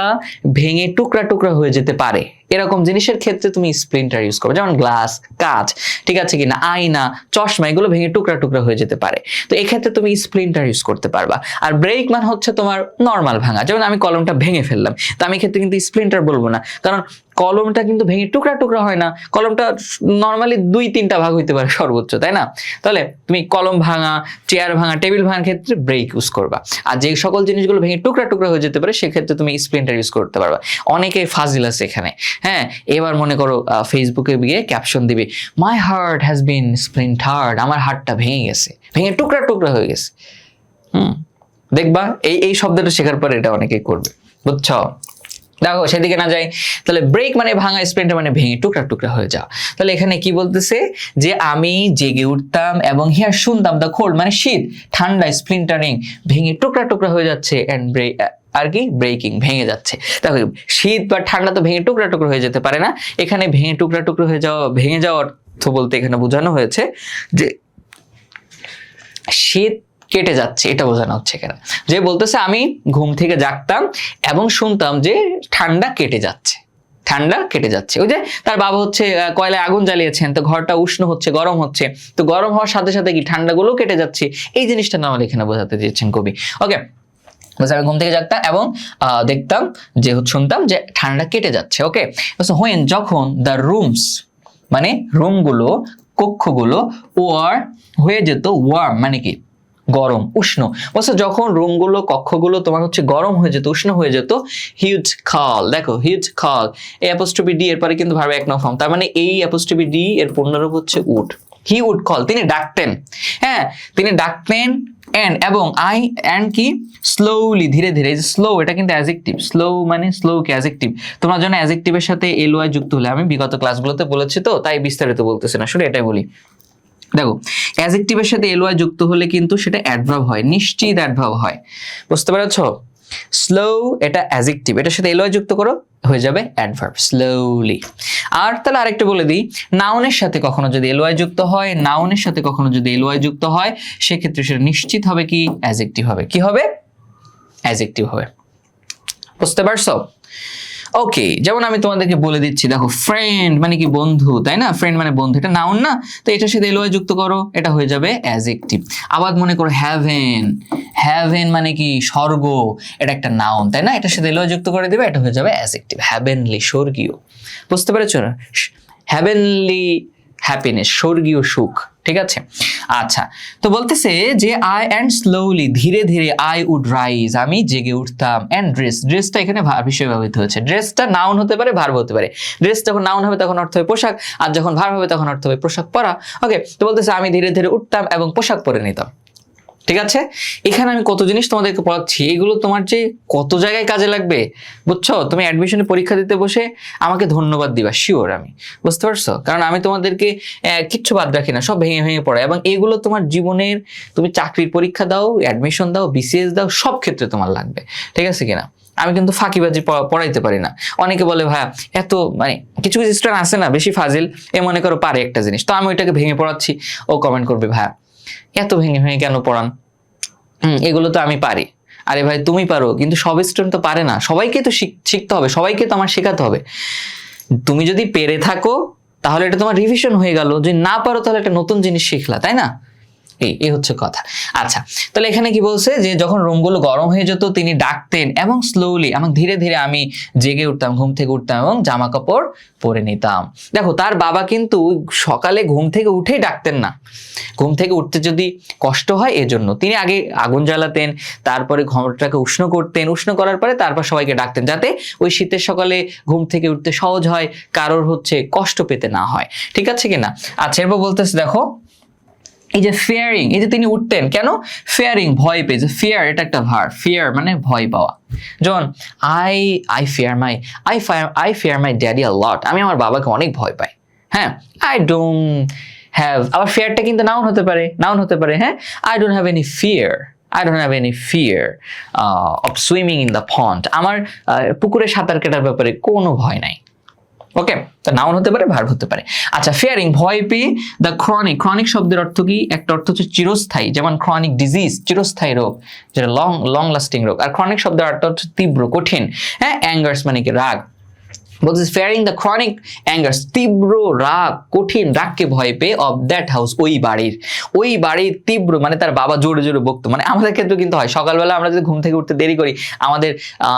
ভেঙে টুকরা টুকরা হয়ে যেতে পারে, এরকম জিনিসের ক্ষেত্রে তুমি স্প্লিন্টার ইউজ করবে, যেমন গ্লাস, কাঁচ, ঠিক আছে কিনা, আয়না, চশমা, এগুলো ভেঙে টুকরা টুকরা হয়ে যেতে পারে, তো এই ক্ষেত্রে তুমি স্প্লিন্টার ইউজ করতে পারবা। আর ব্রেক মানে হচ্ছে তোমার নর্মাল ভাঙা, যেমন আমি কলমটা ভেঙে ফেললাম, তো আমি ক্ষেত্রে কিন্তু স্প্লিন্টার বলবো না, কারণ কলমটা কিন্তু ভেঙে টুকরা টুকরা হয় না, কলমটা নর্মালি 2-3টা ভাগ হইতে পারে সর্বোচ্চ, তাই না। তাহলে তুমি কলম ভাঙা, চেয়ার ভাঙা, টেবিল ভাঙার ক্ষেত্রে ব্রেক ইউজ করবা। আর যে সকল জিনিসগুলো ভেঙে টুকরা টুকরা হয়ে যেতে পারে সেক্ষেত্রে তুমি স্প্লিন্টার ইউজ করতে পারবা। অনেকে ফাজিল আছে এখানে, হ্যাঁ, এবার মনে করো ফেসবুকে গিয়ে ক্যাপশন দিবে, মাই হার্ট হ্যাজ বিন স্প্লিন্টার্ড, আমার হার্টটা ভেঙে গেছে, ভেঙে টুকরা টুকরা হয়ে গেছে। দেখবা এই শব্দটা শেখার পরে এটা অনেকেই করবে, বুঝছো? দেখো সেদিকে না যাই, তাহলে ব্রেক মানে ভাঙা, স্প্লিন্টার মানে ভেঙে টুকরা টুকরা হয়ে যাওয়া। তাহলে এখানে কি বলতেছে যে আমি জেগে উঠতাম এবং হিয়ার শুনতাম দ্য কোল্ড মানে শীত, ঠান্ডা, স্প্লিন্টারিং ভেঙে টুকরা টুকরা হয়ে যাচ্ছে, এন্ড ব্রেক আর কি ব্রেকিং ভেঙে যাচ্ছে। দেখো শীত বা ঠান্ডা তো ভেঙে টুকরা টুকরা হয়ে যেতে পারে না, এখানে ভেঙে টুকরা টুকরা হয়ে যাওয়া, ভেঙে যাওয়ার অর্থ বলতে এখানে বোঝানো হয়েছে যে শীত কেটে যাচ্ছে, এটা বোঝানো হচ্ছে এখানে। যে বলতেছে আমি ঘুম থেকে জাগতাম এবং শুনতাম যে ঠান্ডা কেটে যাচ্ছে, ঠান্ডা কেটে যাচ্ছে। ওই যে তার বাবা হচ্ছে কয়লায় আগুন জ্বালিয়েছেন, তো ঘরটা উষ্ণ হচ্ছে, গরম হচ্ছে, তো গরম হওয়ার সাথে সাথে কি ঠান্ডাগুলো কেটে যাচ্ছে, এই জিনিসটা না এখানে বোঝাতে দিয়েছেন কবি। ওকে, আমি ঘুম থেকে জাগতাম এবং দেখতাম যে শুনতাম যে ঠান্ডা কেটে যাচ্ছে। ওকে, হোয়েন যখন দ্য রুমস মানে রুমগুলো, কক্ষগুলো, ওয়ার হয়ে যেত, ওয়ার্ম মানে কি গরম, উষ্ণ। বলছে যখন রুমগুলো, কক্ষগুলো তোমার হচ্ছে গরম হয়ে যেত, উষ্ণ হয়ে যেত, হিউড কল, দেখো হিউড কল, এই অ্যাপোস্ট্রফি ডি এর পরে কিন্তু ভার্ব এক নং ফর্ম, তার মানে এই অ্যাপোস্ট্রফি ডি এর পূর্ণরূপ হচ্ছে উড। হি উড কল, তিনি ডাকতেন, হ্যাঁ তিনি ডাকতেন, এন্ড এবং আই এন্ড কি স্লোলি ধীরে ধীরে, স্লো এটা কিন্তু অ্যাডজেক্টিভ, স্লো মানে স্লো কি অ্যাডজেক্টিভ, তোমরা জানো অ্যাডজেক্টিভের সাথে এলওয়াই যুক্ত হলে, আমি বিগত ক্লাসগুলোতে বলেছি তো তাই বিস্তারিত বলতেছি না, শুধু এটাই বলি। দেখো অ্যাডজেক্টিভের সাথে এলওয়াই যুক্ত হলে কিন্তু সেটা অ্যাডভার্ব হয়, নিশ্চিত অ্যাডভার্ব হয়, বুঝতে পেরেছো? স্লো এটা অ্যাডজেক্টিভ, এটার সাথে এলওয়াই যুক্ত করো হয়ে যাবে অ্যাডভার্ব, স্লোলি। আর তাহলে আরেকটা বলে দিই, নাউনের সাথে কখনো যদি এলওয়াই যুক্ত হয়, নাউনের সাথে কখনো যদি এলওয়াই যুক্ত হয়, সেক্ষেত্রে সেটা নিশ্চিত হবে কি অ্যাডজেক্টিভ হবে। কি হবে? অ্যাডজেক্টিভ হবে, বুঝতে পারছো? ওকে, যেমন আমি তোমাদেরকে বলে দিচ্ছি, দেখো ফ্রেন্ড মানে কি বন্ধু, তাই না? ফ্রেন্ড মানে বন্ধু, এটা নাউন না, তো এটার সাথে এলওয়াই যুক্ত করো, এটা হয়ে যাবে অ্যাডজেক্টিভ। আবার মনে করো হ্যাভেন, হ্যাভেন মানে কি স্বর্গ, এটা একটা নাউন, তাই না? এটার সাথে এলওয়াই যুক্ত করে দিবে, এটা হয়ে যাবে অ্যাডজেক্টিভ, হ্যাভেনলি স্বর্গীয়, বুঝতে পেরেছো না? হ্যাভেনলি হ্যাপিনেস, স্বর্গীয় সুখ, ঠিক আছে? আচ্ছা, তো বলতেছে যে আই অ্যান্ড স্লোলি ধীরে ধীরে, আই উড রাইজ আমি জেগে উঠতাম, অ্যান্ড ড্রেস, ড্রেসটা এখানে ভার্ব হিসেবে ব্যবহৃত হয়েছে, ড্রেসটা নাউন হতে পারে, ভার্ব হতে পারে। ড্রেস যখন নাউন হবে তখন অর্থ হবে পোশাক, আর যখন ভার্ব হবে তখন অর্থ হবে পোশাক পরা। ওকে, তো বলতেছে আমি ধীরে ধীরে উঠতাম এবং পোশাক পরে নিতাম, ঠিক আছে? এখানে আমি কত জিনিস তোমাদেরকে পড়াচ্ছি, এগুলো তোমার যে কত জায়গায় কাজে লাগবে, বুঝছো? তুমি অ্যাডমিশনে পরীক্ষা দিতে বসে আমাকে ধন্যবাদ দিবা, শিওর আমি, বুঝতে পারছো? কারণ আমি তোমাদেরকে কিচ্ছু বাদ রাখি না, সব ভেঙে ভেঙে পড়াই, এবং এগুলো তোমার জীবনের, তুমি চাকরির পরীক্ষা দাও, অ্যাডমিশন দাও, বিসিএস দাও, সব ক্ষেত্রে তোমার লাগবে, ঠিক আছে কিনা? আমি কিন্তু ফাঁকিবাজি পড়াইতে পারি না। অনেকে বলে ভাইয়া এত মানে কিছু কিছু স্টুডেন্ট আছে না বেশি ফাজিল, এ মনে করো পারে একটা জিনিস, তো আমি ওইটাকে ভেঙে পড়াচ্ছি, ও কমেন্ট করবে ভাইয়া এত ভেঙে ভেঙে কেন পড়ান, এগুলো তো আমি পারি। আরে ভাই তুমি পারো, কিন্তু সব স্টুডেন্ট তো পারে না, সবাইকে তো শিখতে হবে, সবাইকে তো আমার শেখাতে হবে। তুমি যদি পেরে থাকো তাহলে এটা তোমার রিভিশন হয়ে গেল, যদি না পারো তাহলে একটা নতুন জিনিস শিখলা, তাই না? এই হচ্ছে কথা। আচ্ছা, তাহলে এখানে কি বলছে যে যখন রুমগুলো গরম হয়ে যেত তিনি ডাকতেন এবং স্লোলি এবং ধীরে ধীরে আমি জেগে উঠতাম, ঘুম থেকে উঠতাম এবং জামা কাপড় পরে নিতাম। দেখো তার বাবা কিন্তু সকালে ঘুম থেকে উঠেই ডাকতেন না, ঘুম থেকে উঠতে যদি কষ্ট হয় এজন্য তিনি আগে আগুন জ্বালাতেন, তারপরে ঘরটাকে উষ্ণ করতেন, উষ্ণ করার পরে তারপর সবাইকে ডাকতেন, যাতে ওই শীতের সকালে ঘুম থেকে উঠতে সহজ হয়, কারোর হচ্ছে কষ্ট পেতে না হয়, ঠিক আছে কিনা? আচ্ছা, এরপর বলতেছে দেখো এই যে ফিয়ারিং, এই যে তিনি উঠতেন কেন, ফিয়ারিং ভয় পেয়ে, যে ফিয়ার এটা একটা ভার্ব, ফিয়ার মানে ভয় পাওয়া। যেমন আই ফিয়ার মাই ড্যাডি আ লট, আমি আমার বাবাকে অনেক ভয় পাই। হ্যাঁ, আই ডোন্ট হ্যাভ, আবার ফিয়ারটা কিন্তু নাউন হতে পারে, হ্যাঁ, I don't have any fear of swimming in the pond, আমার পুকুরে সাঁতার কাটার ব্যাপারে কোনো ভয় নাই। ওকে, তো নাউন হতে পারে, ভার্ব হতে পারে। আচ্ছা, ফিয়ারিং ভয় পেয়ে, দ্য ক্রনিক শব্দের অর্থ কি? একটা অর্থ হচ্ছে চিরস্থায়ী, যেমন ক্রনিক ডিজিজ চিরস্থায়ী রোগ, যেটা লং লাস্টিং রোগ। আর ক্রনিক শব্দের অর্থ হচ্ছে তীব্র, কঠিন। হ্যাঁ, অ্যাঙ্গার্স মানে কি রাগ, বলছে ফিয়ারিং দ্য ক্রনিক অ্যাঙ্গার্স, তীব্র রাগ, কঠিন রাগকে ভয় পেয়ে, অফ দ্যাট হাউস ওই বাড়ির তীব্র মানে তার বাবা জোরে জোরে বকতো। মানে আমাদের ক্ষেত্রে কিন্তু হয়, সকালবেলা আমরা যদি ঘুম থেকে উঠতে দেরি করি,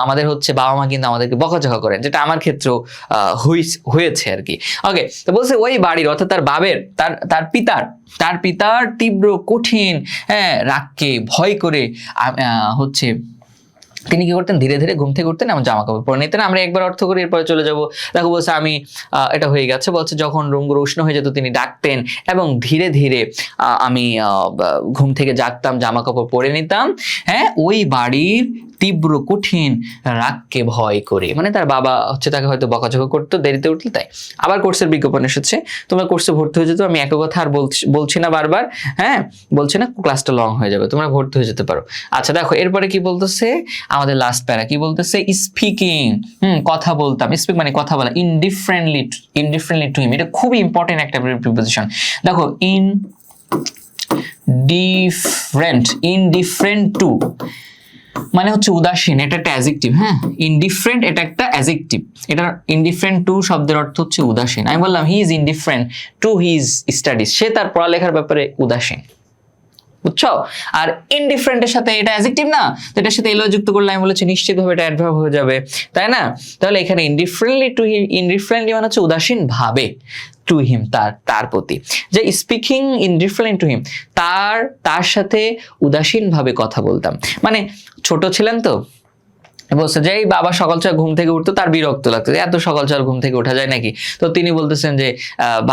আমাদের হচ্ছে বাবা মা কিন্তু আমাদেরকে বকাঝকা করেন, যেটা আমার ক্ষেত্রেও হয়েছে আর কি। ওকে, তো বলছে ওই বাড়ির অর্থাৎ তার বাবের, তার পিতার তীব্র কঠিন রাগকে ভয় করে হচ্ছে তিনি কি করতেন, ধীরে ধীরে ঘুম থেকে উঠতেন এবং জামা কাপড় পরে নিতেন। আমরা একবার অর্থ করি, এরপরে চলে যাব। দেখো বলছে আমি এটা হয়ে গেছে, বলছে যখন রুমগুলো উষ্ণ হয়ে যেত তিনি ডাকতেন এবং ধীরে ধীরে আমি ঘুম থেকে জাগতাম, জামা কাপড় পরে নিতাম। হ্যাঁ, ওই বাড়ির তীব্র কঠিন রাগকে ভয় করে, মানে তার বাবা হচ্ছে তাকে হয়তো বকাঝকা করতো দেরিতে উঠলে, তাই। আবার কোর্সের বিজ্ঞাপন এসেছে, তোমরা কোর্সে ভর্তি হয়ে যেত। আমি একই কথা আর বলছি না বারবার, হ্যাঁ বলছি না, ক্লাসটা লং হয়ে যাবে, তোমরা ভর্তি হয়ে যেতে পারো। আচ্ছা দেখো এরপরে কি বলতেছে আমাদের লাস্ট প্যারা, কি বলতেছে, স্পিকিং, কথা বলতাম, স্পিক মানে কথা বলা, ইনডিফারেন্টলি টু হিম, এটা খুবই ইম্পর্টেন্ট একটা প্রিপোজিশন। দেখো ইনডিফারেন্ট টু মানে হচ্ছে উদাসীন, এটা একটা অ্যাডজেক্টিভ। হ্যাঁ, ইনডিফারেন্ট এটা একটা অ্যাডজেক্টিভ, এটা ইনডিফারেন্ট টু শব্দের অর্থ হচ্ছে উদাসীন। আমি বললাম he is indifferent to his studies, সে তার পড়ালেখার ব্যাপারে উদাসীন, বুঝছো? আর ইনডিফারেন্টের সাথে এটা অ্যাডজেক্টিভ না, তো এটার সাথে এলো যুক্ত করলে আমি বলেছি নিশ্চিতভাবে এটা অ্যাডভার্ব হয়ে যাবে, তাই না? তাহলে এখানে ইনডিফারেন্টলি মানে হচ্ছে উদাসীন ভাবে, টু হিম তার প্রতি, যে স্পিকিং ইনডিফারেন্ট টু হিম, তার সাথে উদাসীন ভাবে কথা বলতাম। মানে ছোট ছিলেন তো, বলছে যে এই বাবা সকাল সকাল ঘুম থেকে উঠতো, তার বিরক্ত লাগতো, এত সকাল সকাল ঘুম থেকে ওঠা যায় নাকি? তো তিনি বলতেছেন যে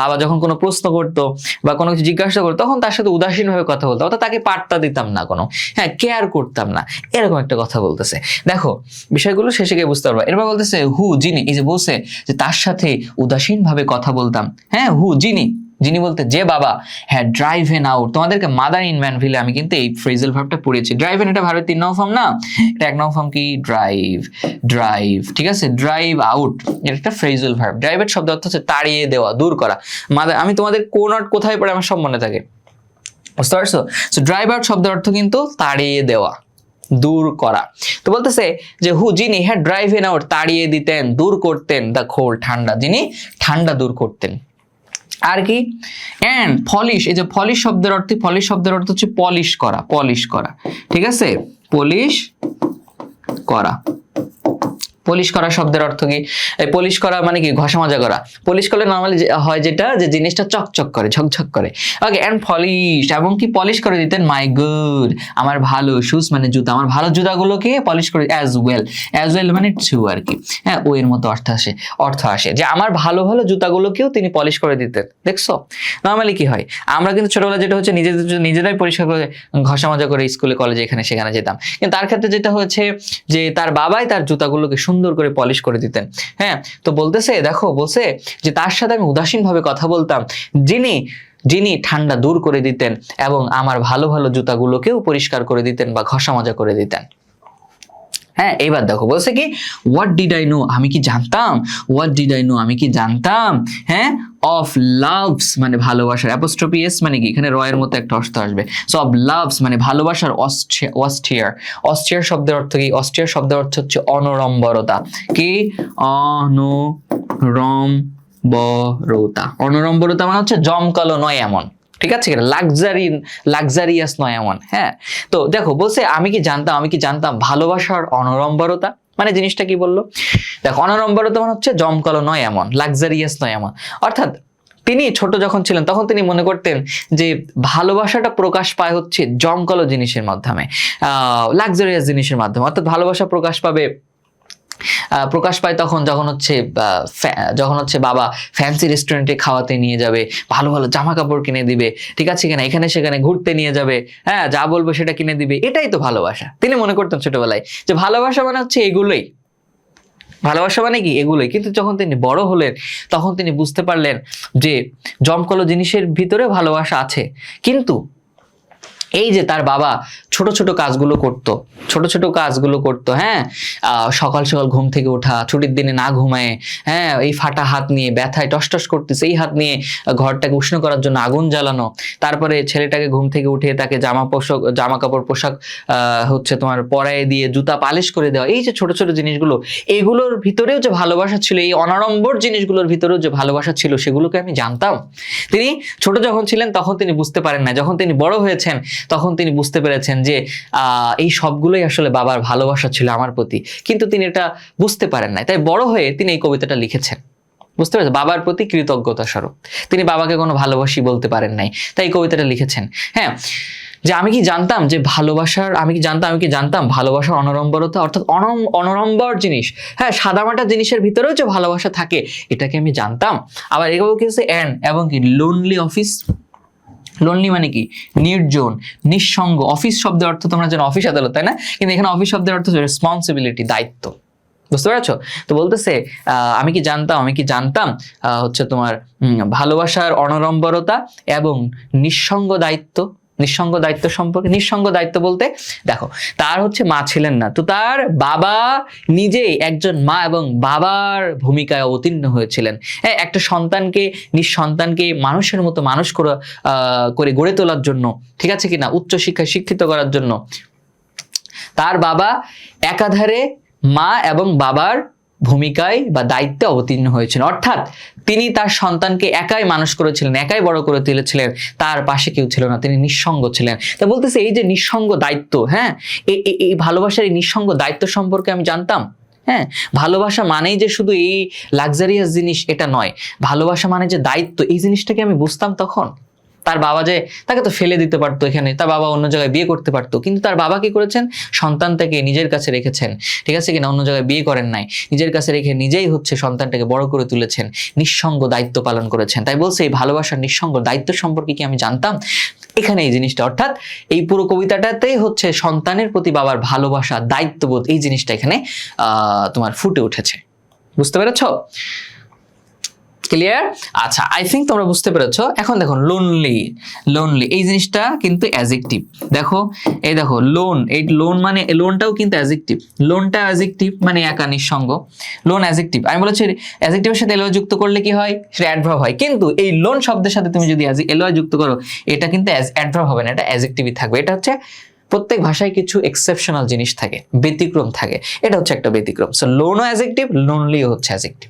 বাবা যখন কোনো প্রশ্ন করতো বা কোনো কিছু জিজ্ঞাসা করতো, তখন তার সাথে উদাসীন ভাবে কথা বলতো, অর্থাৎ তাকে পাত্তা দিতাম না, কোনো কেয়ার করতাম না, এরকম একটা কথা বলতেছে। দেখো বিষয়গুলো শেষে গিয়ে বুঝতে পারবো। এরপর বলতেছে হু, যিনি, এই যে বলছে যে তার সাথে উদাসীন ভাবে কথা বলতাম। হ্যাঁ, হু, যিনি বলতে যে বাবা হ্যাঁ ড্রাইভেন আউট, তোমাদেরকে মাদার ইন ম্যানভিলে আমি কিন্তু এই ফ্রেজাল ভার্বটা পড়িয়েছি। ড্রাইভেন এটা ভার্বের 3 নম্বর ফর্ম না, এটা 1 নম্বর ফর্ম কি ড্রাইভ, ঠিক আছে? ড্রাইভ আউট এটা একটা ফ্রেজাল ভার্ব। ড্রাইভের শব্দ অর্থ হচ্ছে তাড়িয়ে দেওয়া, দূর করা। মাদার, আমি তোমাদের কোন অর্থ কোথায় পড়ে আমার সব মনে থাকে, বুঝতে পারছো? সো ড্রাইভ আউট শব্দের অর্থ কিন্তু তাড়িয়ে দেওয়া, দূর করা। তো বলতেছে যে হু, যিনি হ্যাঁ ড্রাইভেন আউট তাড়িয়ে দিতেন, দূর করতেন, দ্য কোল্ড ঠান্ডা, যিনি ঠান্ডা দূর করতেন। আর কি, এন্ড পলিশ, এই যে পলিশ শব্দের অর্থ হচ্ছে পলিশ করা, ঠিক আছে? পলিশ করা শব্দের অর্থ কি? এই পলিশ করা মানে কি? ঘষা মাজা করা। পলিশ করলে নরমালি হয় যেটা, যে জিনিসটা চকচক করে, ঝকঝক করে। ওকে, এন্ড পলিশ, এবং কি পলিশ করে দিতেন মাই গুড, আমার ভালো, শুজ মানে জুতা, আমার ভালো জুতাগুলোকে পলিশ করে, অ্যাজ ওয়েল মানে টু আর কি। হ্যাঁ, ও এর মতো অর্থ আসে যে আমার ভালো জুতাগুলোকেও তিনি পলিশ করে দিতেন। দেখছো নরমালি কি হয়, আমরা কিন্তু ছোটবেলা যেটা হচ্ছে নিজেরাই পরিষ্কার করে ঘষা মাজা করে স্কুলে কলেজে এখানে সেখানে যেতাম, কিন্তু তার ক্ষেত্রে যেটা হচ্ছে যে তার বাবাই তার জুতাগুলোকে সুন্দর করে পলিশ করে দিতেন। হ্যাঁ, তো বলতেছে, দেখো বলছে যে তার সাথে আমি উদাসীন ভাবে কথা বলতাম, যিনি ঠান্ডা দূর করে দিতেন এবং আমার ভালো জুতাগুলোকেও পরিষ্কার করে দিতেন বা ঘষা মাজা করে দিতেন। হ্যাঁ, এইবার দেখো বলছে কি, হোয়াট ডিড আই নো, আমি কি জানতাম, হ্যাঁ, অফ লাভস মানে ভালোবাসার, অ্যাপোস্ট্রফি এস মানে কি, এখানে রয়ের মতো একটা অর্থ আসবে। সো অফ লাভস মানে ভালোবাসার, অস্ট্রিয়ার শব্দের অর্থ কি? অস্ট্রিয়ার শব্দের অর্থ হচ্ছে অনড়ম্বরতা। কি? অনড়ম্বরতা মানে হচ্ছে জমকালো নয় এমন, ঠিক আছে? লাক্সারিয়াস নয় এমন। হ্যাঁ, তো দেখো বলছে আমি কি জানতাম ভালোবাসার অনড়ম্বরতা, মানে জিনিসটা কি বললো দেখো, অনড়ম্বরতা মানে হচ্ছে জমকালো নয় এমন, লাক্সারিয়াস নয় এমন। অর্থাৎ তিনি ছোট যখন ছিলেন তখন তিনি মনে করতেন যে ভালোবাসাটা প্রকাশ পায় হচ্ছে জমকালো জিনিসের মাধ্যমে, লাক্সারিয়াস জিনিসের মাধ্যমে। অর্থাৎ ভালোবাসা প্রকাশ পায় তখন যখন হচ্ছে বাবা ফ্যান্সি রেস্টুরেন্টে খাওয়াতে নিয়ে যাবে, ভালো জামা কাপড় কিনে দিবে, ঠিক আছে কিনা, এখানে সেখানে ঘুরতে নিয়ে যাবে, হ্যাঁ যা বলবো সেটা কিনে দিবে, এটাই তো ভালোবাসা। তিনি মনে করতেন ছোটবেলায় যে ভালোবাসা মানে হচ্ছে এগুলোই, ভালোবাসা মানে কি এগুলোই। কিন্তু যখন তিনি বড় হলেন তখন তিনি বুঝতে পারলেন যে জমকালো জিনিসের ভিতরে ভালোবাসা আছে। কিন্তু এই যে তার বাবা ছোট ছোট কাজগুলো করতো, হ্যাঁ, সকাল ঘুম থেকে ওঠা, ছুটির দিনে না ঘুমায়, হ্যাঁ, এই ফাটা হাত নিয়ে ব্যথায় টস করতেছে, এই হাত নিয়ে ঘরটাকে উষ্ণ করার জন্য আগুন জ্বালানো, তারপরে ছেলেটাকে ঘুম থেকে উঠে তাকে জামা কাপড় পোশাক হচ্ছে তোমার পরায় দিয়ে জুতা পালিশ করে দেওয়া, এই যে ছোট ছোট জিনিসগুলো, এগুলোর ভিতরেও যে ভালোবাসা ছিল, এই অনাড়ম্বর জিনিসগুলোর ভিতরেও যে ভালোবাসা ছিল, সেগুলোকে আমি জানতাম। তিনি ছোট যখন ছিলেন তখন তিনি বুঝতে পারেন না, যখন তিনি বড় হয়েছেন তখন তিনি বুঝতে পেরেছেন যে এই সবগুলোই আসলে বাবার ভালোবাসা ছিল আমার প্রতি, কিন্তু তিনি এটা বুঝতে পারেন না। তাই বড় হয়ে তিনি এই কবিতাটা লিখেছেন, বুঝতে পেরেছেন? বাবার প্রতি কৃতজ্ঞতা স্বরূপ তিনি বাবাকে কোনো ভালোবাসি বলতে পারেন নাই, তাই এই কবিতাটা লিখেছেন। হ্যাঁ, যে আমি কি জানতাম ভালোবাসার অনরম্বরতা, অর্থাৎ অনরম্বর জিনিস, হ্যাঁ সাদামাটা জিনিসের ভিতরেও যে ভালোবাসা থাকে, এটাকে আমি জানতাম। আবার এগুলো কি হচ্ছে এন্ড, এবং কি লোনলি অফিস। লোনলি মানে কি নির্জন, নিঃসঙ্গ। অফিস শব্দের অর্থ তোমরা জানো অফিস আদালত, তাই না? কিন্তু এখানে অফিস শব্দের অর্থ রেসপন্সিবিলিটি, দায়িত্ব। বুঝতে পারছো? তো বলতেছে আমি কি জানতাম হচ্ছে তোমার ভালোবাসার অনরম্বরতা এবং নিঃসঙ্গ দায়িত্ব সম্পর্কে। নিঃসঙ্গ দায়িত্ব বলতে দেখো, তার হচ্ছে মা ছিলেন না, তো তার বাবা নিজেই একজন মা এবং বাবার ভূমিকায় অবতীর্ণ হয়েছিলেন। হ্যাঁ, একটা নিঃসন্তানকে মানুষের মতো মানুষ করে গড়ে তোলার জন্য, ঠিক আছে কিনা, উচ্চশিক্ষায় শিক্ষিত করার জন্য তার বাবা একাধারে মা এবং বাবার ভূমিকায় বা দায়িত্বে অবতীর্ণ হয়েছেন। অর্থাৎ তিনি তার সন্তানকে একাই মানুষ করেছিলেন, একাই বড় করে তুলেছিলেন, তার পাশে কেউ ছিল না, তিনি নিঃসঙ্গ ছিলেন। তা বলতেছে এই যে নিঃসঙ্গ দায়িত্ব, হ্যাঁ এই ভালোবাসার এই নিঃসঙ্গ দায়িত্ব সম্পর্কে আমি জানতাম। হ্যাঁ, ভালোবাসা মানেই যে শুধু এই লাক্সারিয়াস জিনিস এটা নয়, ভালোবাসা মানে যে দায়িত্ব, এই জিনিসটাকে আমি বুঝতাম তখন। তার বাবা যে তাকে তো ফেলে দিতে পারতো, এখানে তার বাবা অন্য জায়গায় বিয়ে করতে পারতো, কিন্তু তার বাবা কি করেছেন, সন্তানটাকে নিজের কাছে রেখেছেন, ঠিক আছে কিনা, অন্য জায়গায় বিয়ে করেন নাই, নিজের কাছে রেখে নিজেই হচ্ছে সন্তানটাকে বড় করে তুলেছেন, নিঃসঙ্গ দায়িত্ব পালন করেছেন। তাই বলছে এই ভালোবাসার নিঃসঙ্গ দায়িত্ব সম্পর্কে কি আমি জানতাম। এখানে এই জিনিসটা, অর্থাৎ এই পুরো কবিতাটাতেই হচ্ছে সন্তানের প্রতি বাবার ভালোবাসা, দায়িত্ববোধ, এই জিনিসটা এখানে তোমার ফুটে উঠেছে। বুঝতে পেরেছো? ক্লিয়ার? আচ্ছা, আই থিঙ্ক তোমরা বুঝতে পেরেছো। এখন দেখো লোনলি এই জিনিসটা কিন্তু অ্যাডজেক্টিভ। দেখো এই লোন মানে লোনটাও কিন্তু অ্যাডজেক্টিভ। লোনটা অ্যাডজেক্টিভ মানে একা, নিঃসঙ্গ। Loan adjective. আমি বলেছি অ্যাডজেক্টিভের সাথে এলওয়াই যুক্ত করলে কি হয়, সেটা অ্যাডভার্ব হয়। কিন্তু এই লোন শব্দের সাথে তুমি যদি এলওয়াই যুক্ত করো, এটা কিন্তু অ্যাডভার্ব হবে না, এটা অ্যাডজেক্টিভই থাকবে। এটা হচ্ছে প্রত্যেক ভাষায় কিছু এক্সেপশনাল জিনিস থাকে, ব্যতিক্রম থাকে, এটা হচ্ছে একটা ব্যতিক্রম। সো লোনও অ্যাডজেক্টিভ, লোনলিও হচ্ছে অ্যাডজেক্টিভ।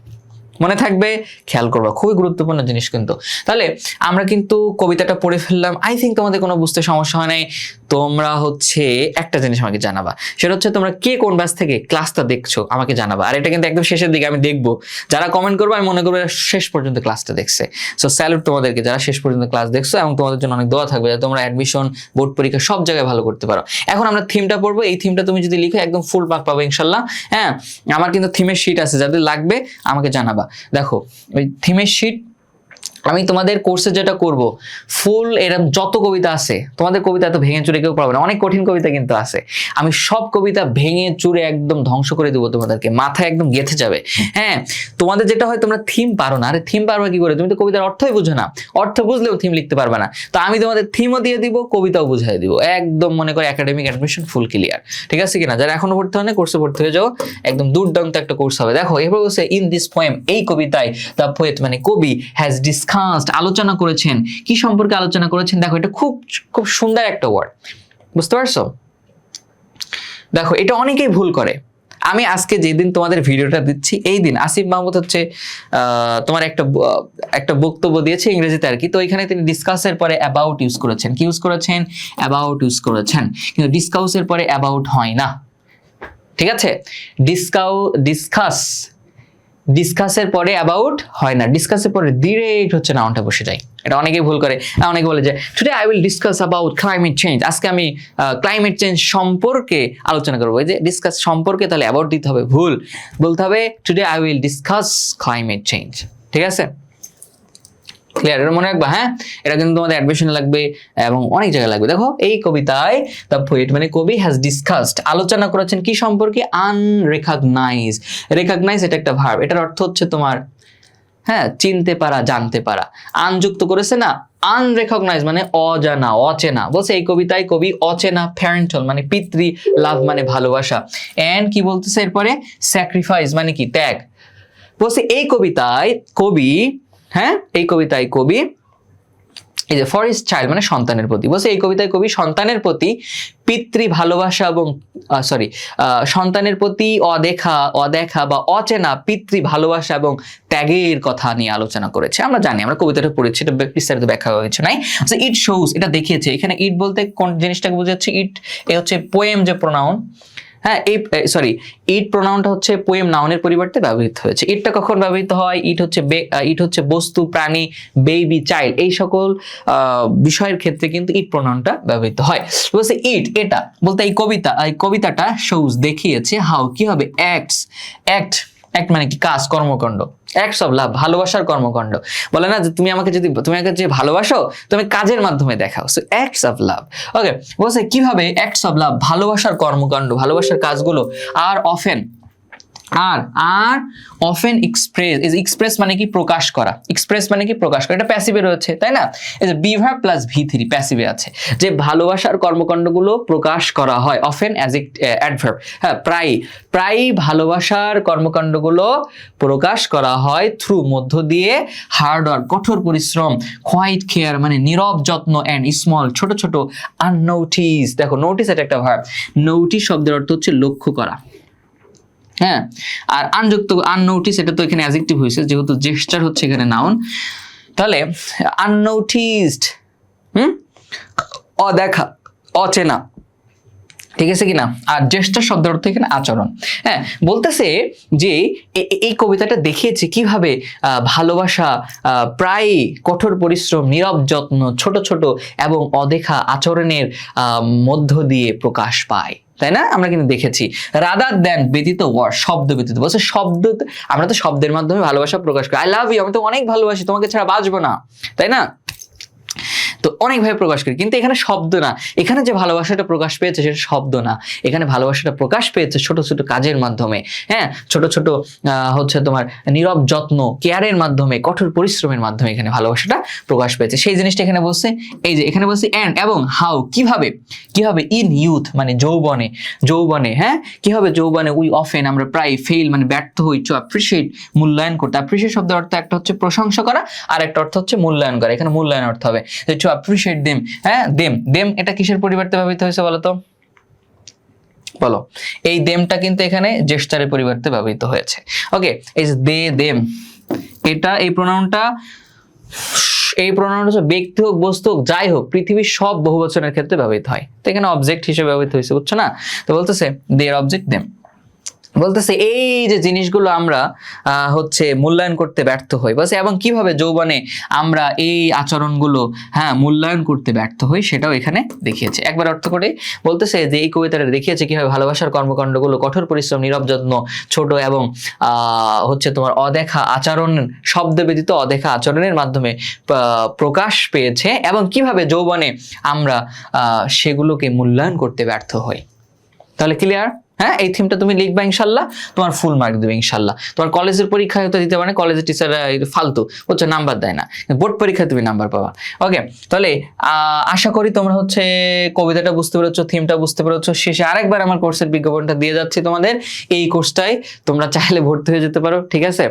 মনে থাকবে, খেয়াল করবা, খুবই গুরুত্বপূর্ণ জিনিস কিন্তু। তাহলে আমরা কিন্তু কবিতাটা পড়ে ফেললাম। আই থিঙ্ক তোমাদের কোনো বুঝতে সমস্যা হয় নাই। তোমরা হচ্ছে একটা জিনিস আমাকে জানাবা, সেটা হচ্ছে তোমরা কে কোন ব্যাচ থেকে ক্লাসটা দেখছো আমাকে জানাবা। আর এটা কিন্তু একদম শেষের দিকে আমি দেখবো, যারা কমেন্ট করবো আমি মনে করবো শেষ পর্যন্ত ক্লাসটা দেখছে। সো স্যালুট তোমাদেরকে যারা শেষ পর্যন্ত ক্লাস দেখছো, এবং তোমাদের জন্য অনেক দোয়া থাকবে যাতে তোমরা অ্যাডমিশন, বোর্ড পরীক্ষা সব জায়গায় ভালো করতে পারো। এখন আমরা থিমটা পড়বো, এই থিমটা তুমি যদি লিখো একদম ফুল মার্ক পাবো ইনশাল্লাহ। হ্যাঁ, আমার কিন্তু থিমের শিট আছে, যাদের লাগবে আমাকে জানাবা। দেখো ওই থিমের শিট আমি তোমাদের কোর্সে যেটা করব, ফুল এরকম যত কবিতা আছে, তোমাদের কবিতা এত ভেঙে চুরে কেউ পারবে না, অনেক কঠিন কবিতা কিন্তু আছে, আমি সব কবিতা ভেঙে চুরে একদম ধ্বংস করে দেবো, তোমাদেরকে মাথায় একদম গেঁথে যাবে। হ্যাঁ, তোমাদের যেটা হয় তোমরা থিম পারো না, আরে থিম পারবা কি করে, তুমি তো কবিতার অর্থই বুঝো না, অর্থ বুঝলেও থিম লিখতে পারবে না। তো আমি তোমাদের থিমও দিয়ে দিব, কবিতাও বুঝাই দিব, একদম মনে করে একাডেমিক অ্যাডমিশন ফুল ক্লিয়ার। ঠিক আছে কিনা? যারা এখনো ভর্তি হয় না, কোর্সে ভর্তি হয়ে যাও, একদম দুর্দান্ত একটা কোর্স হবে। দেখো এরপর বলছে ইন দিস পোয়েম, এই কবিতায় দ্য পোয়েট মানে কবি হ্যাজ ডিসকাসড আলোচনা করেছেন। কি সম্পর্কে আলোচনা করেছেন? দেখো এটা খুব খুব সুন্দর একটা ওয়ার্ড, বুঝতে পারছো? দেখো এটা অনেকেই ভুল করে। আমি আজকে যেদিন তোমাদের ভিডিওটা দিচ্ছি, এই দিন আসিফ মাহমুদ হচ্ছে তোমার একটা বক্তব্য দিয়েছে ইংরেজিতে আর কি। তো এখানে তিনি ডিসকাসের পরে অ্যাবাউট ইউজ করেছেন। কি ইউজ করেছেন? অ্যাবাউট ইউজ করেছেন। কিন্তু ডিসকাসের পরে অ্যাবাউট হয় না, ঠিক আছে? ডিসকাসের পরে অ্যাবাউট হয় না, ডিসকাসের পরে ডিরেক্ট হচ্ছে নাউনটা বসে যায়। এটা অনেকেই ভুল করে। অনেকে বলে যে today I will discuss about climate change, আজকে আমি ক্লাইমেট চেঞ্জ সম্পর্কে আলোচনা করবো। এই যে ডিসকাস সম্পর্কে, তাহলে অ্যাবাউট দিতে হবে, ভুল, বলতে হবে today I will discuss climate change. ঠিক আছে, ক্লিয়ার? এটা মনে রাখবা। হ্যাঁ, এটা কিন্তু তোমাদের অ্যাডমিশনে লাগবে এবং অনেক জায়গায় লাগবে। দেখো এই কবিতায় দ্য পোয়েট মানে কবি হ্যাজ ডিসকাসড আলোচনা করেছেন কি সম্পর্কে? আনরেকগনাইজ। রেকগনাইজ এটা একটা ভার্ব, এটার অর্থ হচ্ছে তোমার হ্যাঁ চিনতে পারা, জানতে পারা। আনযুক্ত করেছে না, আনরেকগনাইজ মানে অজানা, অচেনা। বলছে এই কবিতায় কবি অচেনা, প্যারেন্টাল মানে পিতৃ, লাভ মানে ভালোবাসা, এন্ড কি বলতেছে এরপরে? স্যাক্রিফাইস মানে কি? ত্যাগ। বলছে এই কবিতায় কবি, হ্যাঁ এই কবিতায় কবি এই যে ফর হিজ চাইল্ড মানে সন্তানের প্রতি, বলছে এই কবিতায় কবি সন্তানের প্রতি পিতৃ ভালোবাসা এবং সন্তানের প্রতি অদেখা বা অচেনা পিতৃ ভালোবাসা এবং ত্যাগের কথা নিয়ে আলোচনা করেছে। আমরা জানি, আমরা কবিতাটা পড়েছি, এটা বিস্তারিত ব্যাখ্যা করা কিছু নাই। ইট শোজ, এটা দেখিয়েছে। এখানে ইট বলতে কোন জিনিসটাকে বোঝাচ্ছে? ইট এ হচ্ছে পোয়েম যে প্রোনাউন, হ্যাঁ, এই সরি, ইট প্রোনাউনটা হচ্ছে পোয়েম নাউনের পরিবর্তে ব্যবহৃত হয়েছে। ইটটা কখন ব্যবহৃত হয়? ইট হচ্ছে বস্তু, প্রাণী, বেবি, চাইল্ড, এই সকল বিষয়ের ক্ষেত্রে কিন্তু ইট প্রোনাউনটা ব্যবহৃত হয়। বলছে ইট, এটা বলতে এই কবিতাটা শোজ, দেখিয়েছে হাউ, কি হবে, অ্যাক্ট মানে কি, কাজ, কর্মকাণ্ড, অ্যাক্টস অফ লাভ, ভালোবাসার কর্মকাণ্ড। বলে না যে তুমি আমাকে যে ভালোবাসো, তুমি কাজের মাধ্যমে দেখাও, সো অ্যাক্টস অফ লাভ। ওকে, বলছে কিভাবে অ্যাক্টস অফ লাভ, ভালোবাসার কর্মকাণ্ড, ভালোবাসার কাজগুলো আর অফেন এক্সপ্রেস মানে কি, প্রকাশ করা, এটা প্যাসিভে রয়েছে, তাই না? এই যে বি ভার্ব প্লাস V3 প্যাসিভে আছে, যে ভালোবাসার কর্মকাণ্ডগুলো প্রকাশ করা হয়, অফেন অ্যাজ অ্যাডভার্ব, হ্যাঁ, প্রায়ই ভালোবাসার কর্মকাণ্ডগুলো প্রকাশ করা হয় থ্রু, মধ্য দিয়ে, হার্ড ওয়ার্ক, কঠোর পরিশ্রম, কোয়াইট কেয়ার মানে নীরব যত্ন, এন্ড স্মল ছোট ছোট, আননোটিস, দেখো নোটিস এটা একটা ভার্ব, নোটিস শব্দের অর্থ হচ্ছে লক্ষ্য করা, হ্যাঁ, আর আননোটিস এটা তো এখানে অ্যাডজেক্টিভ হয়েছে, যেহেতু জেস্টার হচ্ছে এখানে নাউন, তাহলে আননোটিসড, অদেখা, অচেনা, ঠিক আছে কিনা? আর জেস্টার শব্দের অর্থ এখানে আচরণ। হ্যাঁ, বলতেছে যে এই কবিতাটা দেখিয়েছে কিভাবে ভালোবাসা প্রায় কঠোর পরিশ্রম, নীরব যত্ন, ছোট ছোট এবং অদেখা আচরণের মধ্য দিয়ে প্রকাশ পায়, তাই না? আমরা কিন্তু দেখেছি, রাদার দেন ব্যতীত, ওয়ার্ড শব্দ ব্যতীত, বলছে আমরা তো শব্দের মাধ্যমে ভালোবাসা প্রকাশ করি, আই লাভ ইউ, আমি তো অনেক ভালোবাসি, তোমাকে ছাড়া বাঁচবো না, তাই না? তো অনেকভাবে প্রকাশ করি, কিন্তু এখানে শব্দ না, এখানে যে ভালোবাসাটা প্রকাশ পেয়েছে সেটা শব্দ না, এখানে ভালোবাসাটা প্রকাশ পেয়েছে ছোট ছোট কাজের মাধ্যমে, হ্যাঁ, ছোট ছোট হচ্ছে তোমার নীরব যত্ন, কেয়ারের মাধ্যমে, কঠোর পরিশ্রমের মাধ্যমে এখানে ভালোবাসাটা প্রকাশ পেয়েছে, সেই জিনিসটা এখানে বলছে। এই যে এখানে বলছে এন্ড, এবং হাউ, কিভাবে ইন ইউথ মানে যৌবনে, হ্যাঁ, কিভাবে যৌবনে, উই অফেন আমরা প্রায়, ফেইল মানে ব্যর্থ হই, টু অ্যাপ্রিশিয়েট মূল্যায়ন করতে, অ্যাপ্রিশিয়েট শব্দের অর্থ একটা হচ্ছে প্রশংসা করা, আর একটা অর্থ হচ্ছে মূল্যায়ন করা, এখানে মূল্যায়ন অর্থ হবে টু অ্যাপ্রিশিয়েট দেম, হ্যাঁ, দেম এটা কিসের পরিবর্তে ব্যবহৃত হয়েছে বলো? এই দেমটা কিন্তু এখানে জেস্টারের পরিবর্তে ব্যবহৃত হয়েছে। ওকে, এই যে দেম, এটা এই প্রোনাউনটা হচ্ছে ব্যক্তি হোক, বস্তু হোক, যাই হোক, পৃথিবীর সব বহুবচনের ক্ষেত্রে ব্যবহৃত হয়, তো এখানে অবজেক্ট হিসেবে ব্যবহৃত হয়েছে, বুঝছো না? তো বলতেছে দেয়ার অবজেক্ট দেম, বলতেছে এই যে জিনিসগুলো আমরা হচ্ছে মূল্যায়ন করতে ব্যর্থ হই, বলছে এবং কিভাবে যৌবনে আমরা এই আচরণগুলো, হ্যাঁ, মূল্যায়ন করতে ব্যর্থ হই, সেটাও এখানে দেখিয়েছে। একবার অর্থ করে বলতেছে যে এই কবিতাটা দেখিয়েছে কিভাবে ভালোবাসার কর্মকাণ্ডগুলো কঠোর পরিশ্রম, নীরব যত্ন, ছোট এবং হচ্ছে তোমার অদেখা আচরণ, শব্দ ব্যতীত অদেখা আচরণের মাধ্যমে প্রকাশ পেয়েছে, এবং কিভাবে যৌবনে আমরা সেগুলোকে মূল্যায়ন করতে ব্যর্থ হই। তাহলে ক্লিয়ার? হ্যাঁ, এই থিমটা তুমি লিখবা, ইনশাল্লাহ তোমার ফুল মার্ক দেবে ইনশাল্লাহ। তোমার কলেজের পরীক্ষায় হয়তো দিতে পারে, কলেজের টিচাররা ফালতু হচ্ছে নাম্বার দেয় না, বোর্ড পরীক্ষায় তুমি নাম্বার পাবা। ওকে, তাহলে আশা করি তোমরা হচ্ছে কবিতাটা বুঝতে পেরেছো, থিমটা বুঝতে পেরেছো। শেষে আরেকবার আমার কোর্সের বিজ্ঞাপনটা দিয়ে যাচ্ছি তোমাদের, এই কোর্সটায় তোমরা চাইলে ভর্তি হয়ে যেতে পারো, ঠিক আছে?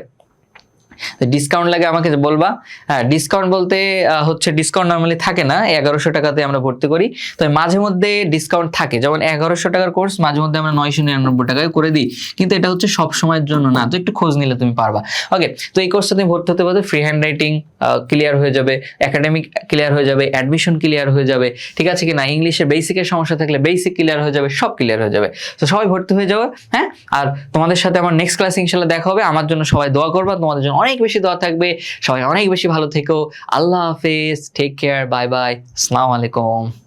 ডিসকাউন্ট লাগে আমাকে বলবা। হ্যাঁ, ডিসকাউন্ট বলতে হচ্ছে ডিসকাউন্ট নরমালি থাকে না, 1100 টাকাতে আমরা ভর্তি করি, তো মাঝে মধ্যে ডিসকাউন্ট থাকে, যেমন 1100 টাকার কোর্স মাঝে মধ্যে আমরা 999 টাকায় করে দিই, কিন্তু এটা হচ্ছে সব সময়ের জন্য না, তো একটু খোঁজ নিলে তুমি পারবা। ওকে, তো এই কোর্সটা তুমি ভর্তি হতে পারো, ফ্রি হ্যান্ড রাইটিং ক্লিয়ার হয়ে যাবে, একাডেমিক ক্লিয়ার হয়ে যাবে, অ্যাডমিশন ক্লিয়ার হয়ে যাবে, ঠিক আছে কি না? ইংলিশে বেসিকের সমস্যা থাকলে বেসিক ক্লিয়ার হয়ে যাবে, সব ক্লিয়ার হয়ে যাবে। তো সবাই ভর্তি হয়ে যাবে, হ্যাঁ। আর তোমাদের সাথে আমার নেক্সট ক্লাসে ইনশাআল্লাহ দেখা হবে। আমার জন্য সবাই দোয়া করবা, তোমাদের জন্য অনেক বেশি দোয়া থাকবে। সবাই অনেক বেশি ভালো থেকো। আল্লাহ হাফেজ, টেক কেয়ার, বাই বাই, আসসালামু আলাইকুম।